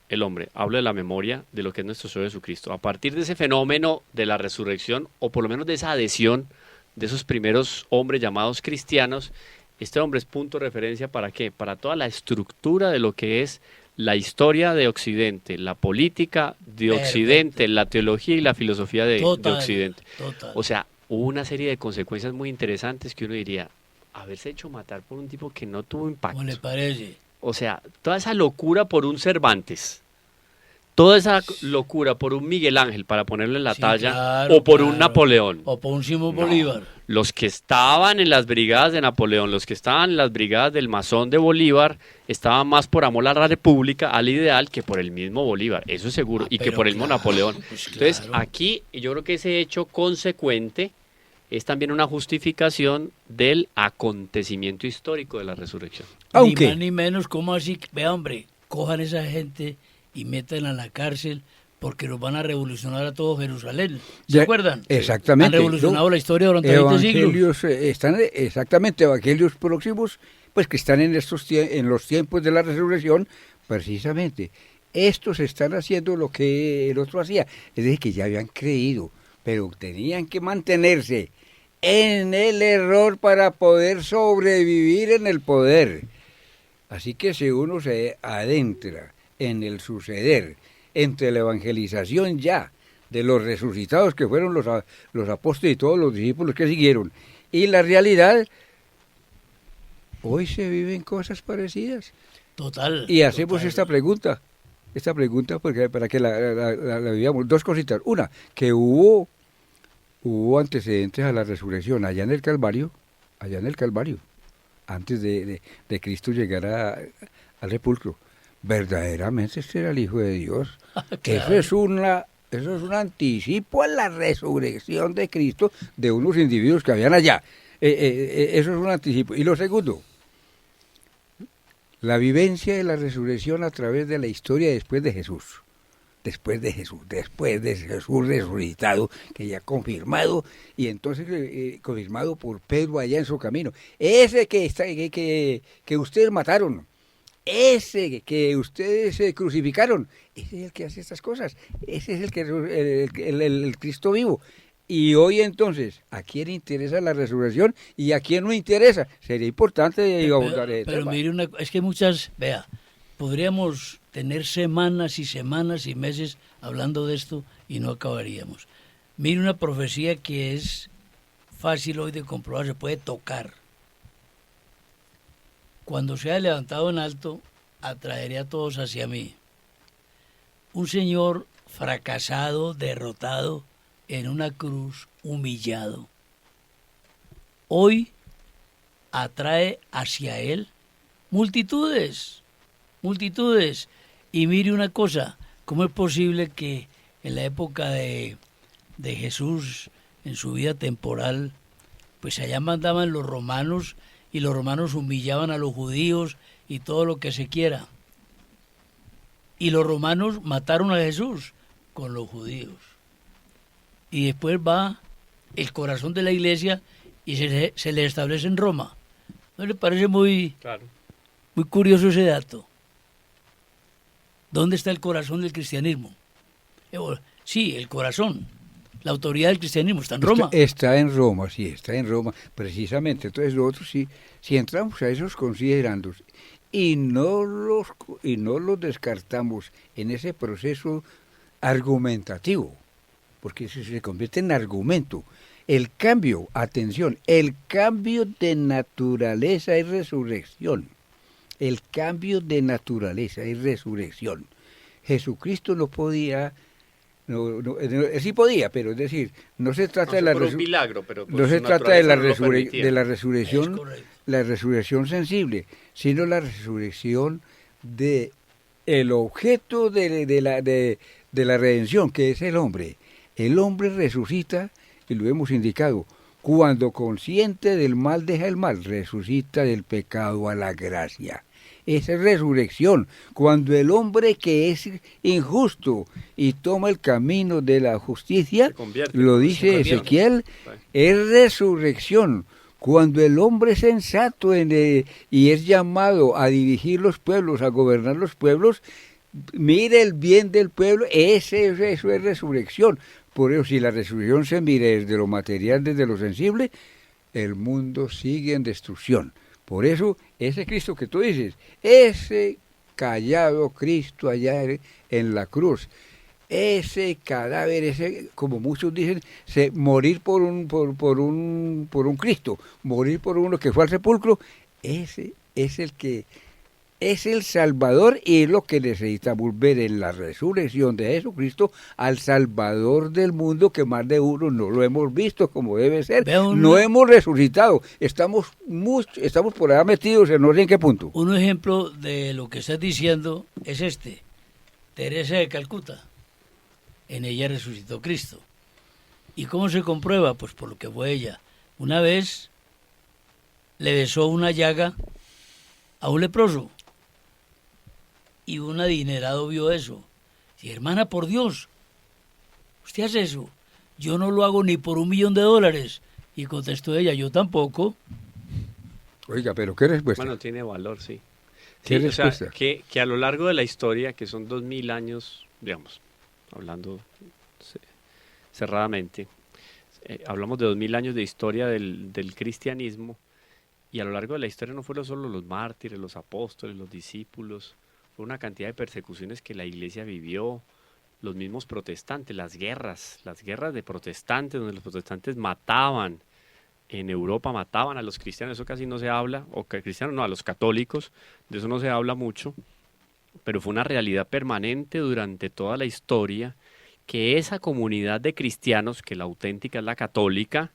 el hombre, hablo de la memoria de lo que es nuestro Señor Jesucristo. A partir de ese fenómeno de la resurrección, o por lo menos de esa adhesión de esos primeros hombres llamados cristianos, este hombre es punto de referencia ¿para qué? Para toda la estructura de lo que es la historia de Occidente, la política de Perfecto. Occidente, la teología y la filosofía de Total, Occidente. total. O sea, hubo una serie de consecuencias muy interesantes que uno diría, haberse hecho matar por un tipo que no tuvo impacto. ¿Cómo le parece? O sea, toda esa locura por un Cervantes, toda esa locura por un Miguel Ángel, para ponerle en la Sí, talla, claro, o por un claro. Napoleón. O por un Simón No. Bolívar. Los que estaban en las brigadas de Napoleón, los que estaban en las brigadas del masón de Bolívar, estaban más por amor a la República, al ideal, que por el mismo Bolívar, eso es seguro, y que pero por el mismo claro, Napoleón. pues Entonces, claro. aquí yo creo que ese hecho consecuente es también una justificación del acontecimiento histórico de la resurrección. Ni Aunque, más ni menos, ¿cómo así? Vea, hombre, cojan a esa gente y métanla a la cárcel porque nos van a revolucionar a todo Jerusalén. ¿Se Ya, acuerdan? exactamente. Han revolucionado ¿no? la historia durante 20 siglos. Evangelios están exactamente evangelios próximos, pues que están en en los tiempos de la resurrección, precisamente. Estos están haciendo lo que el otro hacía, es decir, que ya habían creído, pero tenían que mantenerse en el error para poder sobrevivir en el poder. Así que si uno se adentra en el suceder entre la evangelización ya de los resucitados que fueron los apóstoles y todos los discípulos que siguieron, y la realidad, Hoy se viven cosas parecidas. Total. Y hacemos total. esta pregunta porque para que la vivamos. Dos cositas. Una, que hubo antecedentes a la resurrección allá en el Calvario, antes de Cristo llegar al sepulcro. Verdaderamente este era el Hijo de Dios. Claro. Eso es un anticipo a la resurrección de Cristo de unos individuos que habían allá. Eso es un anticipo. Y lo segundo, la vivencia de la resurrección a través de la historia después de Jesús. Después de Jesús resucitado, que ya confirmado, y entonces confirmado por Pedro allá en su camino. Ese que ustedes mataron, ese que ustedes crucificaron, ese es el que hace estas cosas, ese es el Cristo vivo. Y hoy entonces, ¿a quién interesa la resurrección y a quién no interesa? Sería importante abordar el Pero tema. mire, es que vea, podríamos tener semanas y semanas y meses hablando de esto y no acabaríamos. Mire una profecía que es fácil hoy de comprobar, se puede tocar. Cuando sea levantado en alto, atraeré a todos hacia mí. Un señor fracasado, derrotado, en una cruz, humillado. Hoy atrae hacia él multitudes. Y mire una cosa, ¿cómo es posible que en la época de Jesús, en su vida temporal, pues allá mandaban los romanos y los romanos humillaban a los judíos y todo lo que se quiera? Y los romanos mataron a Jesús con los judíos. Y después va el corazón de la iglesia y se le establece en Roma. ¿No le parece muy curioso ese dato? ¿Dónde está el corazón del cristianismo? Sí, el corazón. La autoridad del cristianismo está en Roma. Está en Roma, sí, está en Roma, precisamente. Entonces nosotros sí, si entramos a esos considerandos y no los descartamos en ese proceso argumentativo, porque eso se convierte en argumento. El cambio, atención, el cambio de naturaleza y resurrección. El cambio de naturaleza y resurrección. Jesucristo no podía, sí podía, pero es decir, no se trata de la un milagro, pero no se trata de la Es correcto. la resurrección sensible, sino la resurrección de el objeto de la redención, que es el hombre. El hombre resucita, y lo hemos indicado, cuando consciente del mal deja el mal, resucita del pecado a la gracia. Esa es resurrección, cuando el hombre que es injusto y toma el camino de la justicia, lo dice Ezequiel, es resurrección. Cuando el hombre es sensato y es llamado a dirigir los pueblos, a gobernar los pueblos, mire el bien del pueblo, eso es resurrección. Por eso, si la resurrección se mire desde lo material, desde lo sensible, el mundo sigue en destrucción. Por eso, ese Cristo que tú dices, ese callado Cristo allá en la cruz, ese cadáver, ese, como muchos dicen, morir por un Cristo, morir por uno que fue al sepulcro, ese es el que es el Salvador, y es lo que necesitamos ver en la resurrección de Jesucristo al Salvador del mundo, que más de uno no lo hemos visto como debe ser. No hemos resucitado, estamos por allá metidos en no sé en qué punto. Un ejemplo de lo que estás diciendo es Teresa de Calcuta. En ella resucitó Cristo. ¿Y cómo se comprueba? Pues por lo que fue ella. Una vez le besó una llaga a un leproso. Y un adinerado vio eso. Y hermana, por Dios, ¿usted hace eso? Yo no lo hago ni por $1.000.000. Y contestó ella, yo tampoco. Oiga, pero ¿qué respuesta? Bueno, tiene valor, sí. ¿Qué Sí, respuesta? O sea, que a lo largo de la historia, que son 2000 años, digamos, hablando cerradamente, hablamos de 2000 años de historia del cristianismo, y a lo largo de la historia no fueron solo los mártires, los apóstoles, los discípulos, fue una cantidad de persecuciones que la iglesia vivió, los mismos protestantes, las guerras de protestantes, donde los protestantes mataban, en Europa mataban a los cristianos, eso casi no se habla, o que cristianos no, a los católicos, de eso no se habla mucho, pero fue una realidad permanente durante toda la historia, que esa comunidad de cristianos, que la auténtica es la católica,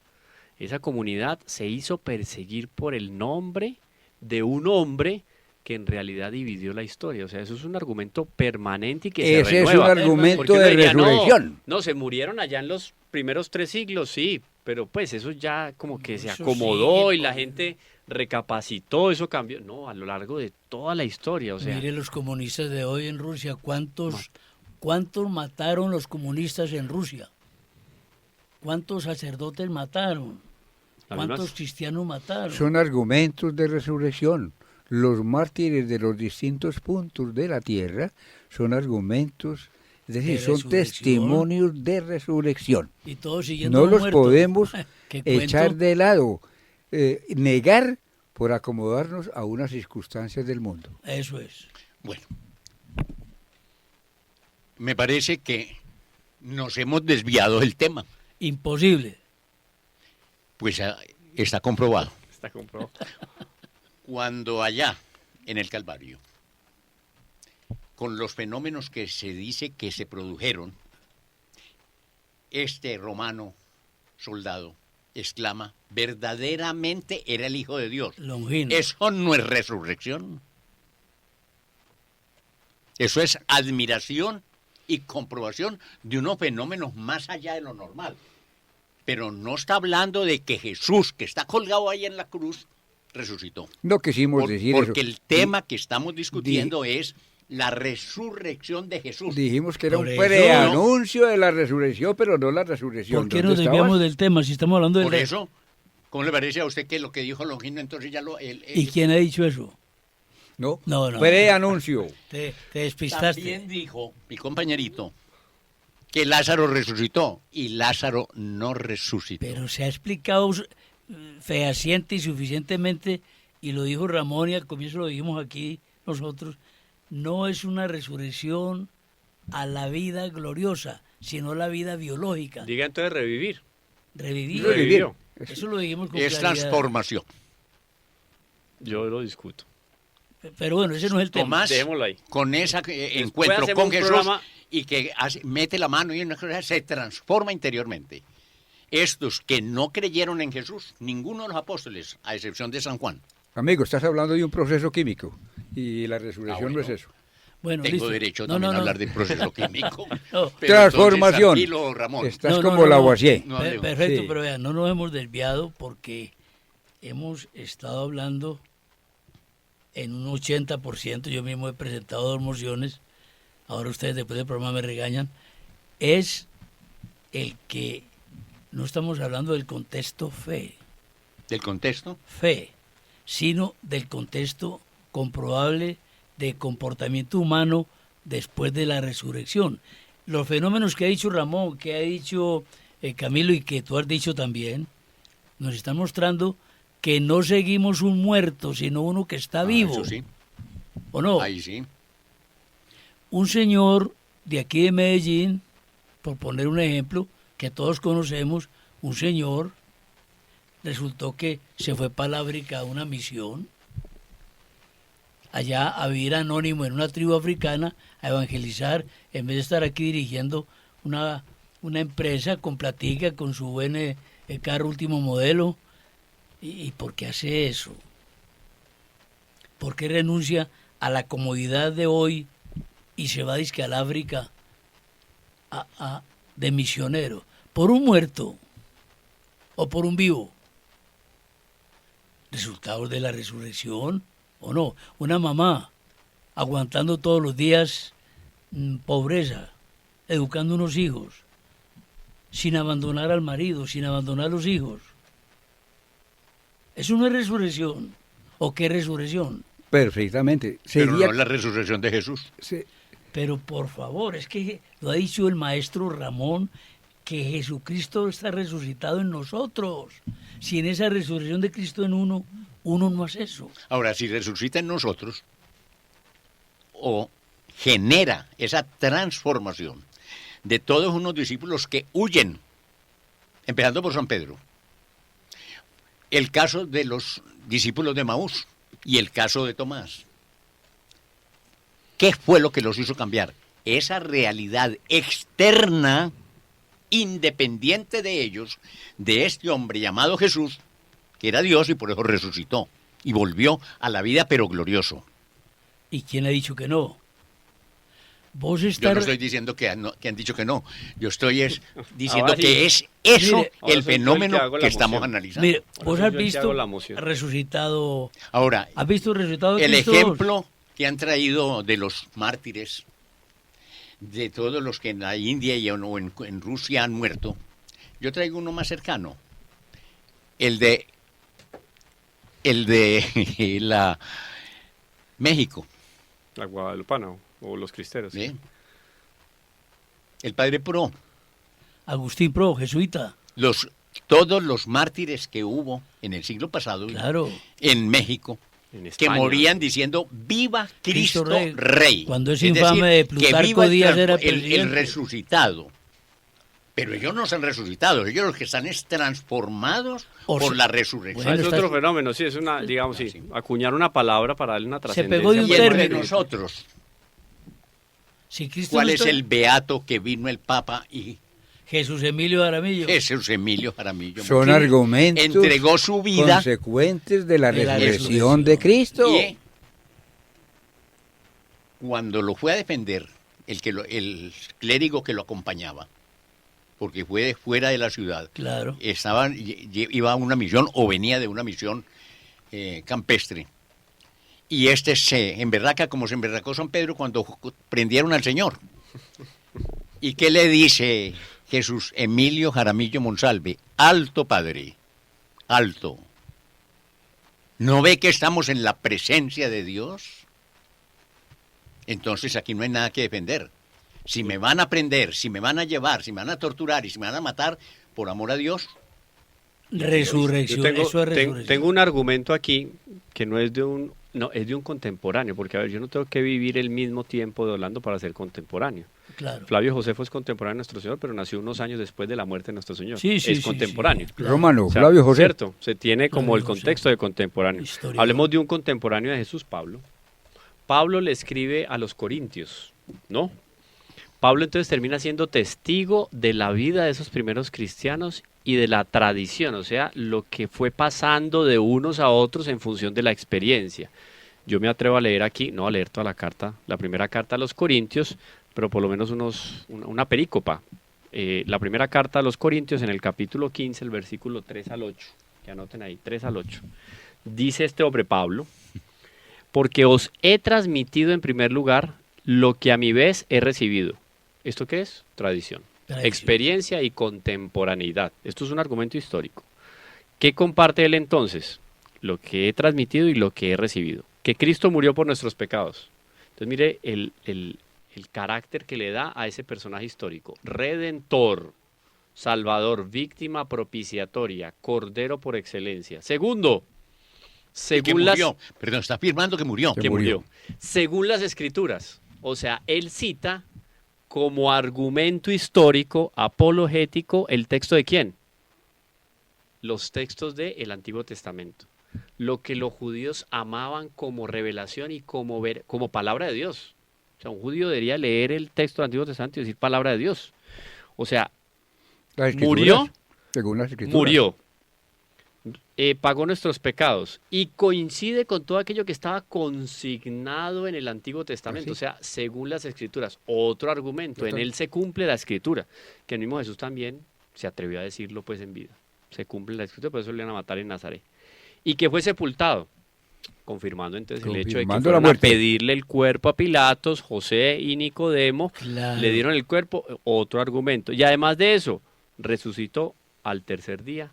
esa comunidad se hizo perseguir por el nombre de un hombre que en realidad dividió la historia. O sea, eso es un argumento permanente y que se Ese es renueva. un argumento Porque uno de diría, resurrección. No, se murieron allá en los primeros 3 siglos, sí, pero pues eso ya como que se Eso acomodó sí, y la pues. gente recapacitó, eso cambió. No, a lo largo de toda la historia, o sea, Mire los comunistas de hoy en Rusia, ¿cuántos mataron los comunistas en Rusia? ¿Cuántos sacerdotes mataron? las ¿Cuántos mismas- cristianos mataron? Son argumentos de resurrección. Los mártires de los distintos puntos de la tierra son argumentos, es decir, De son resurrección. testimonios de resurrección. Y todos siguiendo No los muertos. podemos ¿Qué cuento? echar de lado, negar por acomodarnos a unas circunstancias del mundo. Eso es. Bueno, me parece que nos hemos desviado del tema, Imposible. pues está comprobado. está comprobado. Cuando allá, en el Calvario, con los fenómenos que se dice que se produjeron, este romano soldado exclama, verdaderamente era el Hijo de Dios. Longino. Eso no es resurrección. Eso es admiración y comprobación de unos fenómenos más allá de lo normal. Pero no está hablando de que Jesús, que está colgado ahí en la cruz, resucitó. No quisimos decir Porque eso. el tema que estamos discutiendo es la resurrección de Jesús. Dijimos que era Por un eso- preanuncio de la resurrección, pero no la resurrección. ¿Por qué ¿Dónde nos desviamos estabas? del tema si estamos hablando Por de... eso, ¿cómo le parece a usted que lo que dijo Longino entonces ya lo... ¿Y quién ha dicho eso? No, No. preanuncio. Te despistaste. También dijo mi compañerito que Lázaro resucitó y Lázaro no resucitó. Pero se ha explicado fehaciente y suficientemente, y lo dijo Ramón y al comienzo lo dijimos aquí nosotros, no es una resurrección a la vida gloriosa, sino la vida biológica. Diga entonces revivir. Revivir. Revivió. Eso lo dijimos con Es claridad. transformación. Yo lo discuto. Pero bueno, ese no es el tema. Tomás, Dejémoslo ahí. con ese encuentro hacemos con un Jesús programa- y que mete la mano y una cosa se transforma interiormente. Estos que no creyeron en Jesús, ninguno de los apóstoles, a excepción de San Juan, Amigo, estás hablando de un proceso químico y la resurrección no es bueno. eso. Bueno, tengo listo. derecho No, también no, a no. hablar del proceso químico. No. Pero Transformación. entonces, tranquilo, Ramón. Estás No, no, como no, Lavoisier. no. Perfecto, Sí. pero vean, no nos hemos desviado porque hemos estado hablando en un 80%, yo mismo he presentado 2 mociones, ahora ustedes después del programa me regañan, es el que no estamos hablando del contexto fe, Del contexto. sino del contexto comprobable de comportamiento humano después de la resurrección. Los fenómenos que ha dicho Ramón, que ha dicho Camilo y que tú has dicho también, nos están mostrando que no seguimos un muerto, sino uno que está vivo. Eso sí. ¿O no? Ahí sí. Un señor de aquí de Medellín, por poner un ejemplo, que todos conocemos, un señor, resultó que se fue para África a una misión, allá a vivir anónimo en una tribu africana, a evangelizar, en vez de estar aquí dirigiendo una empresa con platica, con su buen carro último modelo. ¿Y por qué hace eso? ¿Por qué renuncia a la comodidad de hoy y se va dizque al África de misionero? ¿Por un muerto o por un vivo? ¿Resultados de la resurrección o no? Una mamá aguantando todos los días pobreza, educando unos hijos, sin abandonar al marido, sin abandonar a los hijos. ¿Eso no es resurrección? ¿O qué resurrección? Perfectamente. Pero Sería- no es la resurrección de Jesús. se- Pero por favor, es que lo ha dicho el maestro Ramón, que Jesucristo está resucitado en nosotros. Si en esa resurrección de Cristo en uno no hace eso. Ahora, si resucita en nosotros o genera esa transformación de todos unos discípulos que huyen, empezando por San Pedro, el caso de los discípulos de Maús y el caso de Tomás. ¿Qué fue lo que los hizo cambiar? Esa realidad externa, independiente de ellos, de este hombre llamado Jesús, que era Dios y por eso resucitó y volvió a la vida, pero glorioso. ¿Y quién ha dicho que no? Vos Yo estás... no estoy diciendo que han dicho que no. Yo estoy diciendo Ahora sí. que es eso Mire, ahora el soy yo el que fenómeno hago la que estamos moción. analizando. Mire, Ahora vos soy has yo el que visto hago la moción. resucitado... Ahora, ¿Has visto el resucitado de el Cristo? vos? ejemplo que han traído de los mártires, de todos los que en la India y en Rusia han muerto, yo traigo uno más cercano. El de la México. La guadalupana o los cristeros. ¿Sí? El padre Pro, Agustín Pro, jesuita. todos los mártires que hubo en el siglo pasado Claro. en México, En que España. morían diciendo viva Cristo, Cristo Rey. Rey. Cuando es decir, infame de que Plutarco viva Díaz era el presidente. resucitado. Pero ellos no se han resucitado, ellos los que están es transformados O por sea, la resurrección. Ah, bueno, es está- otro fenómeno, sí, es una, digamos, sí, acuñar una palabra para darle una trascendencia. pegó de un Y entre término. nosotros, Si Cristo ¿cuál no es está- el beato que vino el Papa y Jesús Emilio Aramillo. Jesús Emilio Jaramillo? Son que argumentos entregó su vida consecuentes de la de la resurrección de Cristo. y cuando lo fue a defender, el clérigo que lo acompañaba, porque fue fuera de la ciudad, Claro. iba a una misión o venía de una misión campestre. Y este se emberraca como se emberracó San Pedro cuando prendieron al Señor. ¿Y qué le dice Jesús Emilio Jaramillo Monsalve? Alto, Padre, alto. ¿No ve que estamos en la presencia de Dios? Entonces aquí no hay nada que defender. Si me van a prender, si me van a llevar, si me van a torturar y si me van a matar, por amor a Dios, Resurrección. Yo tengo, Eso es resurrección. tengo un argumento aquí que no es de un, no, es de un contemporáneo, porque a ver, yo no tengo que vivir el mismo tiempo de Orlando para ser contemporáneo. Claro. Flavio Josefo es contemporáneo de nuestro Señor, pero nació unos años después de la muerte de nuestro Señor. Sí, sí, es sí, contemporáneo. sí, claro. Romano, O sea, Flavio José. Cierto, se tiene como el Flavio José. contexto de contemporáneo. Historiador. Hablemos de un contemporáneo de Jesús, Pablo. Pablo le escribe a los corintios, ¿no? Pablo entonces termina siendo testigo de la vida de esos primeros cristianos y de la tradición, o sea, lo que fue pasando de unos a otros en función de la experiencia. Yo me atrevo a leer aquí, no a leer toda la carta, la primera carta a los corintios, pero por lo menos una perícopa. La primera carta a los corintios en el capítulo 15, el versículo 3 al 8, que anoten ahí, 3 al 8. Dice este hombre Pablo, porque os he transmitido en primer lugar lo que a mi vez he recibido. ¿Esto qué es? Tradición. Tradición. Experiencia y contemporaneidad. Esto es un argumento histórico. ¿Qué comparte él entonces? Lo que he transmitido y lo que he recibido. Que Cristo murió por nuestros pecados. Entonces mire el carácter que le da a ese personaje histórico. Redentor, Salvador, víctima propiciatoria, Cordero por excelencia. Segundo, y que según las... murió. Perdón, está afirmando que murió. que murió. Según las escrituras. O sea, él cita como argumento histórico, apologético, el texto de quién? Los textos del Antiguo Testamento. Lo que los judíos amaban como revelación y como palabra de Dios. O sea, un judío debería leer el texto del Antiguo Testamento y decir palabra de Dios. O sea, Las escrituras, murió, según las escrituras. murió, pagó nuestros pecados y coincide con todo aquello que estaba consignado en el Antiguo Testamento, ¿Ah, o sea, según las Escrituras. Otro argumento, en Total. él se cumple la Escritura, que el mismo Jesús también se atrevió a decirlo pues en vida. Se cumple la Escritura, por eso le iban a matar en Nazaret. Y que fue sepultado, confirmando entonces el hecho de que Confirmando la fueron a muerte. pedirle el cuerpo a Pilatos, José y Nicodemo, Claro. le dieron el cuerpo, otro argumento. Y además de eso, resucitó al tercer día.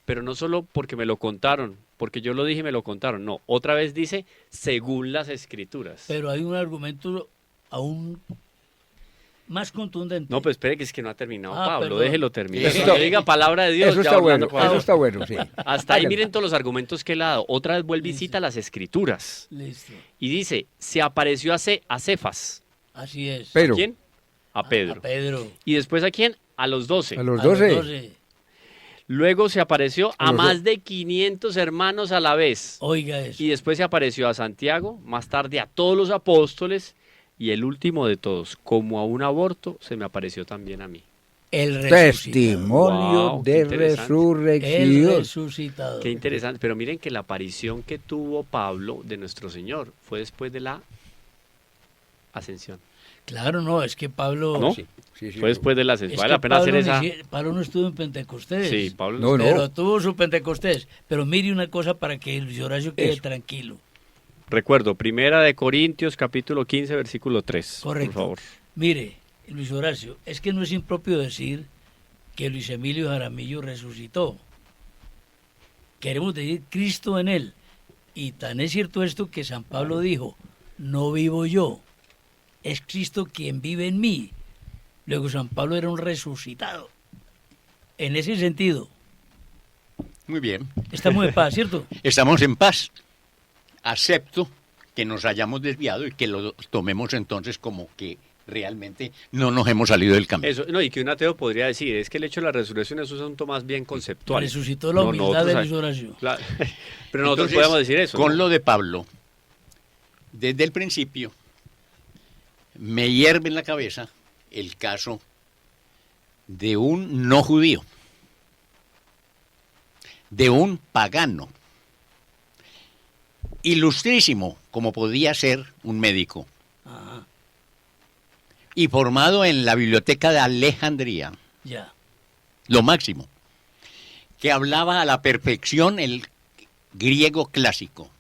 Pero no solo porque me lo contaron, porque yo lo dije y me lo contaron. No, otra vez dice, según las escrituras. Pero hay un argumento aún más contundente. No, pues espere que es que no ha terminado Ah, Pablo, perdón. déjelo terminar. Eso Cuando está- diga palabra de Dios, Eso ya está Orlando bueno, eso Pablo. está bueno, sí. Hasta ahí Hágale. miren todos los argumentos que él ha dado. Otra vez vuelve y cita las escrituras. Listo. Y dice, se apareció a Cefas. Así es. Pero- ¿A quién? A Pedro. A Pedro. ¿Y después a quién? A los 12. A los A los 12. 12. Luego se apareció a Los- más de 500 hermanos a la vez. Oiga eso. Y después se apareció a Santiago, más tarde a todos los apóstoles, y el último de todos, como a un aborto, se me apareció también a mí. El resucitado. Testimonio Wow, qué de interesante. El resurrección. resucitado. Qué interesante, pero miren que la aparición que tuvo Pablo de nuestro Señor fue después de la ascensión. Claro, no, es que Pablo... ¿No? Sí, sí, Fue después de la ascensión. Es Vale que la pena hacer Pablo, esa... Pablo no estuvo en Pentecostés. Sí, Pablo No, no. Pero tuvo su Pentecostés. Pero mire una cosa para que Luis Horacio quede Eso. tranquilo. Recuerdo, Primera de Corintios, capítulo 15, versículo 3. Correcto. Por favor. Mire, Luis Horacio, es que no es impropio decir que Luis Emilio Jaramillo resucitó. Queremos decir Cristo en él. Y tan es cierto esto que San Pablo dijo, no vivo yo, es Cristo quien vive en mí. Luego San Pablo era un resucitado. En ese sentido, Muy bien. estamos en paz, ¿cierto? Estamos en paz. Acepto que nos hayamos desviado y que lo tomemos entonces como que realmente no nos hemos salido del camino. Eso, no, y que un ateo podría decir, es que el hecho de la resurrección es un asunto más bien conceptual. Resucitó la No, humildad de nosotros- Luis Horacio. Claro. Pero nosotros Entonces, podemos decir eso. Con ¿no? lo de Pablo, desde el principio, me hierve en la cabeza el caso de un no judío, de un pagano, ilustrísimo como podía ser un médico, Ajá, y formado en la biblioteca de Alejandría, ya. lo máximo, que hablaba a la perfección el griego clásico,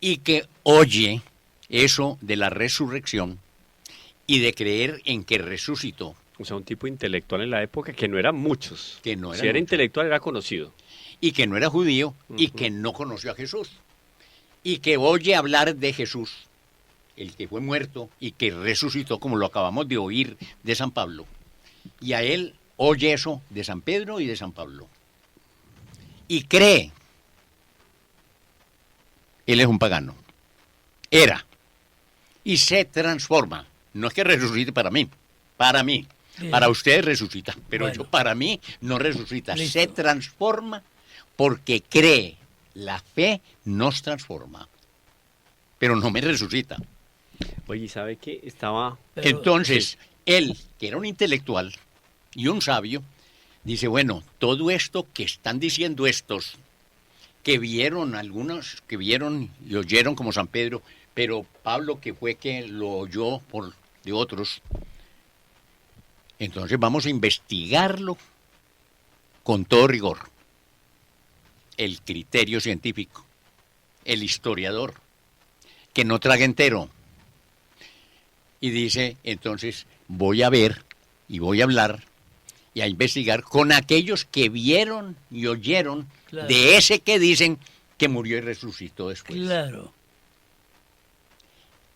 y que oye eso de la resurrección y de creer en que resucitó, O sea, un tipo intelectual en la época que no eran muchos. que no Si era era mucho, intelectual, era conocido. y que no era judío, y Ujú. que no conoció a Jesús, y que oye hablar de Jesús, el que fue muerto y que resucitó, como lo acabamos de oír de San Pablo, y a él oye eso de San Pedro y de San Pablo, y cree. Él es un pagano. Era. Y se transforma. No es que resucite para mí. Para mí. Bien. Para ustedes resucita. Pero Bueno. yo para mí no resucita. Listo. Se transforma porque cree. La fe nos transforma. Pero no me resucita. Oye, ¿sabe qué? Estaba... Pero- Entonces, él, que era un intelectual y un sabio, dice, bueno, todo esto que están diciendo estos, que vieron algunos, que vieron y oyeron como San Pedro, pero Pablo que fue que lo oyó por de otros, entonces vamos a investigarlo con todo rigor. El criterio científico, el historiador, que no traga entero. Y dice, entonces voy a ver y voy a hablar y a investigar con aquellos que vieron y oyeron Claro. de ese que dicen que murió y resucitó después. Claro.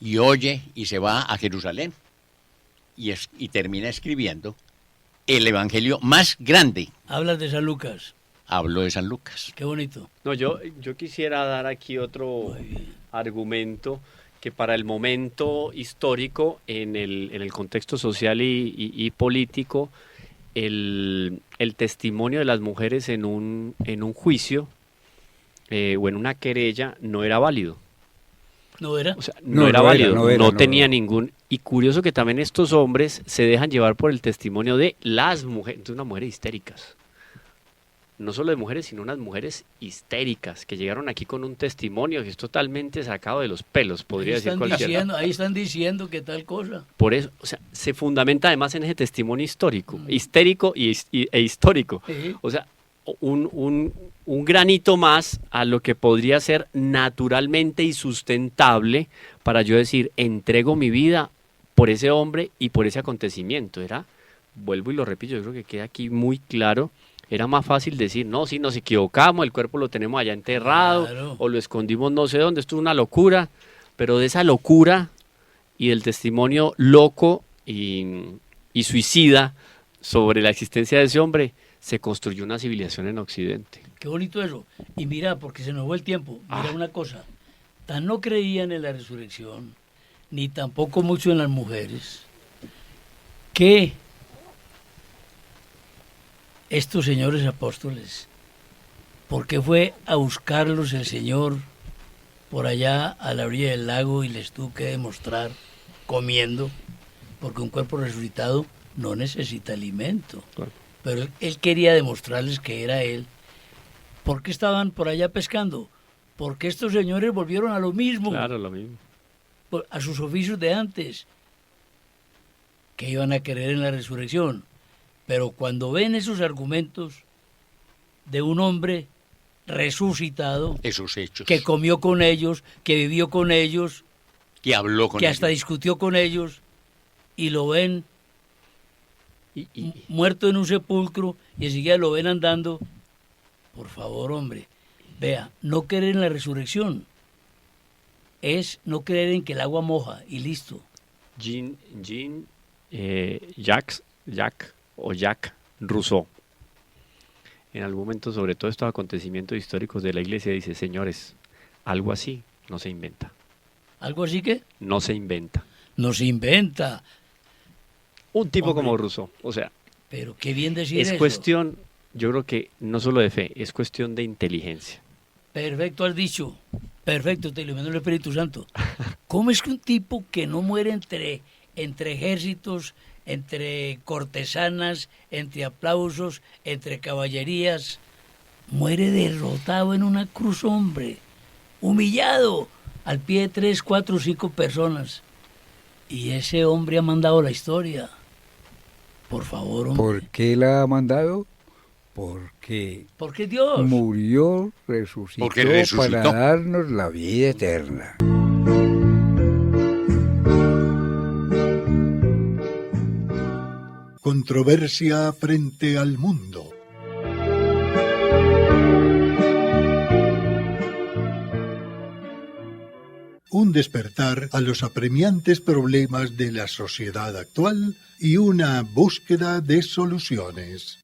Y oye y se va a Jerusalén y termina escribiendo el evangelio más grande. Hablas de San Lucas. Hablo de San Lucas. Qué bonito. No, yo quisiera dar aquí otro Muy bien. argumento que para el momento histórico, en el contexto social y político, el testimonio de las mujeres en un juicio o en una querella no era válido. ¿No era? O sea, No, no era no era, válido, no era, no no, tenía no. ningún... Y curioso que también estos hombres se dejan llevar por el testimonio de las mujeres, entonces unas mujeres histéricas. No solo de mujeres, sino unas mujeres histéricas que llegaron aquí con un testimonio que es totalmente sacado de los pelos, podría ahí decir están cualquiera. diciendo, ahí están diciendo que tal cosa. Por eso, o sea, se fundamenta además en ese testimonio histórico, histérico e histórico. Sí. O sea, un granito más a lo que podría ser naturalmente y sustentable para yo decir, entrego mi vida por ese hombre y por ese acontecimiento. Era, vuelvo y lo repito, yo creo que queda aquí muy claro, era más fácil decir, no, si nos equivocamos, el cuerpo lo tenemos allá enterrado, Claro. o lo escondimos no sé dónde, esto es una locura, pero de esa locura y del testimonio loco y suicida sobre la existencia de ese hombre, se construyó una civilización en Occidente. Qué bonito eso. Y mira, porque se nos fue el tiempo, mira una cosa. Tan no creían en la resurrección, ni tampoco mucho en las mujeres, que estos señores apóstoles, ¿por qué fue a buscarlos el Señor por allá a la orilla del lago y les tuvo que demostrar comiendo? Porque un cuerpo resucitado no necesita alimento. Claro. Pero él quería demostrarles que era él. ¿Por qué estaban por allá pescando? Porque estos señores volvieron a lo mismo, Claro, lo mismo. a sus oficios de antes, que iban a creer en la resurrección. Pero cuando ven esos argumentos de un hombre resucitado, Esos hechos. que comió con ellos, que vivió con ellos, Que habló con que hasta ellos. discutió con ellos, y lo ven Y muerto en un sepulcro y enseguida lo ven andando. Por favor, hombre, vea, no creer en la resurrección es no creer en que el agua moja y listo. Jacques Rousseau, en algún momento sobre todos estos acontecimientos históricos de la iglesia, dice: señores, algo así no se inventa. ¿Algo así que? No se inventa. No se inventa. Un tipo Hombre, como Rousseau, o sea, pero qué bien decir es eso. cuestión, yo creo que no solo de fe, es cuestión de inteligencia. Perfecto has dicho. Perfecto, te iluminó el Espíritu Santo. ¿Cómo es que un tipo que no muere entre ejércitos, entre cortesanas, entre aplausos, entre caballerías, muere derrotado en una cruz, hombre, humillado, al pie de 3, 4, 5 personas? Y ese hombre ha mandado la historia. Por favor, hombre. ¿Por qué la ha mandado? Porque Porque Dios. murió, resucitó, Porque resucitó. para darnos la vida eterna. Controversia frente al mundo. Un despertar a los apremiantes problemas de la sociedad actual y una búsqueda de soluciones.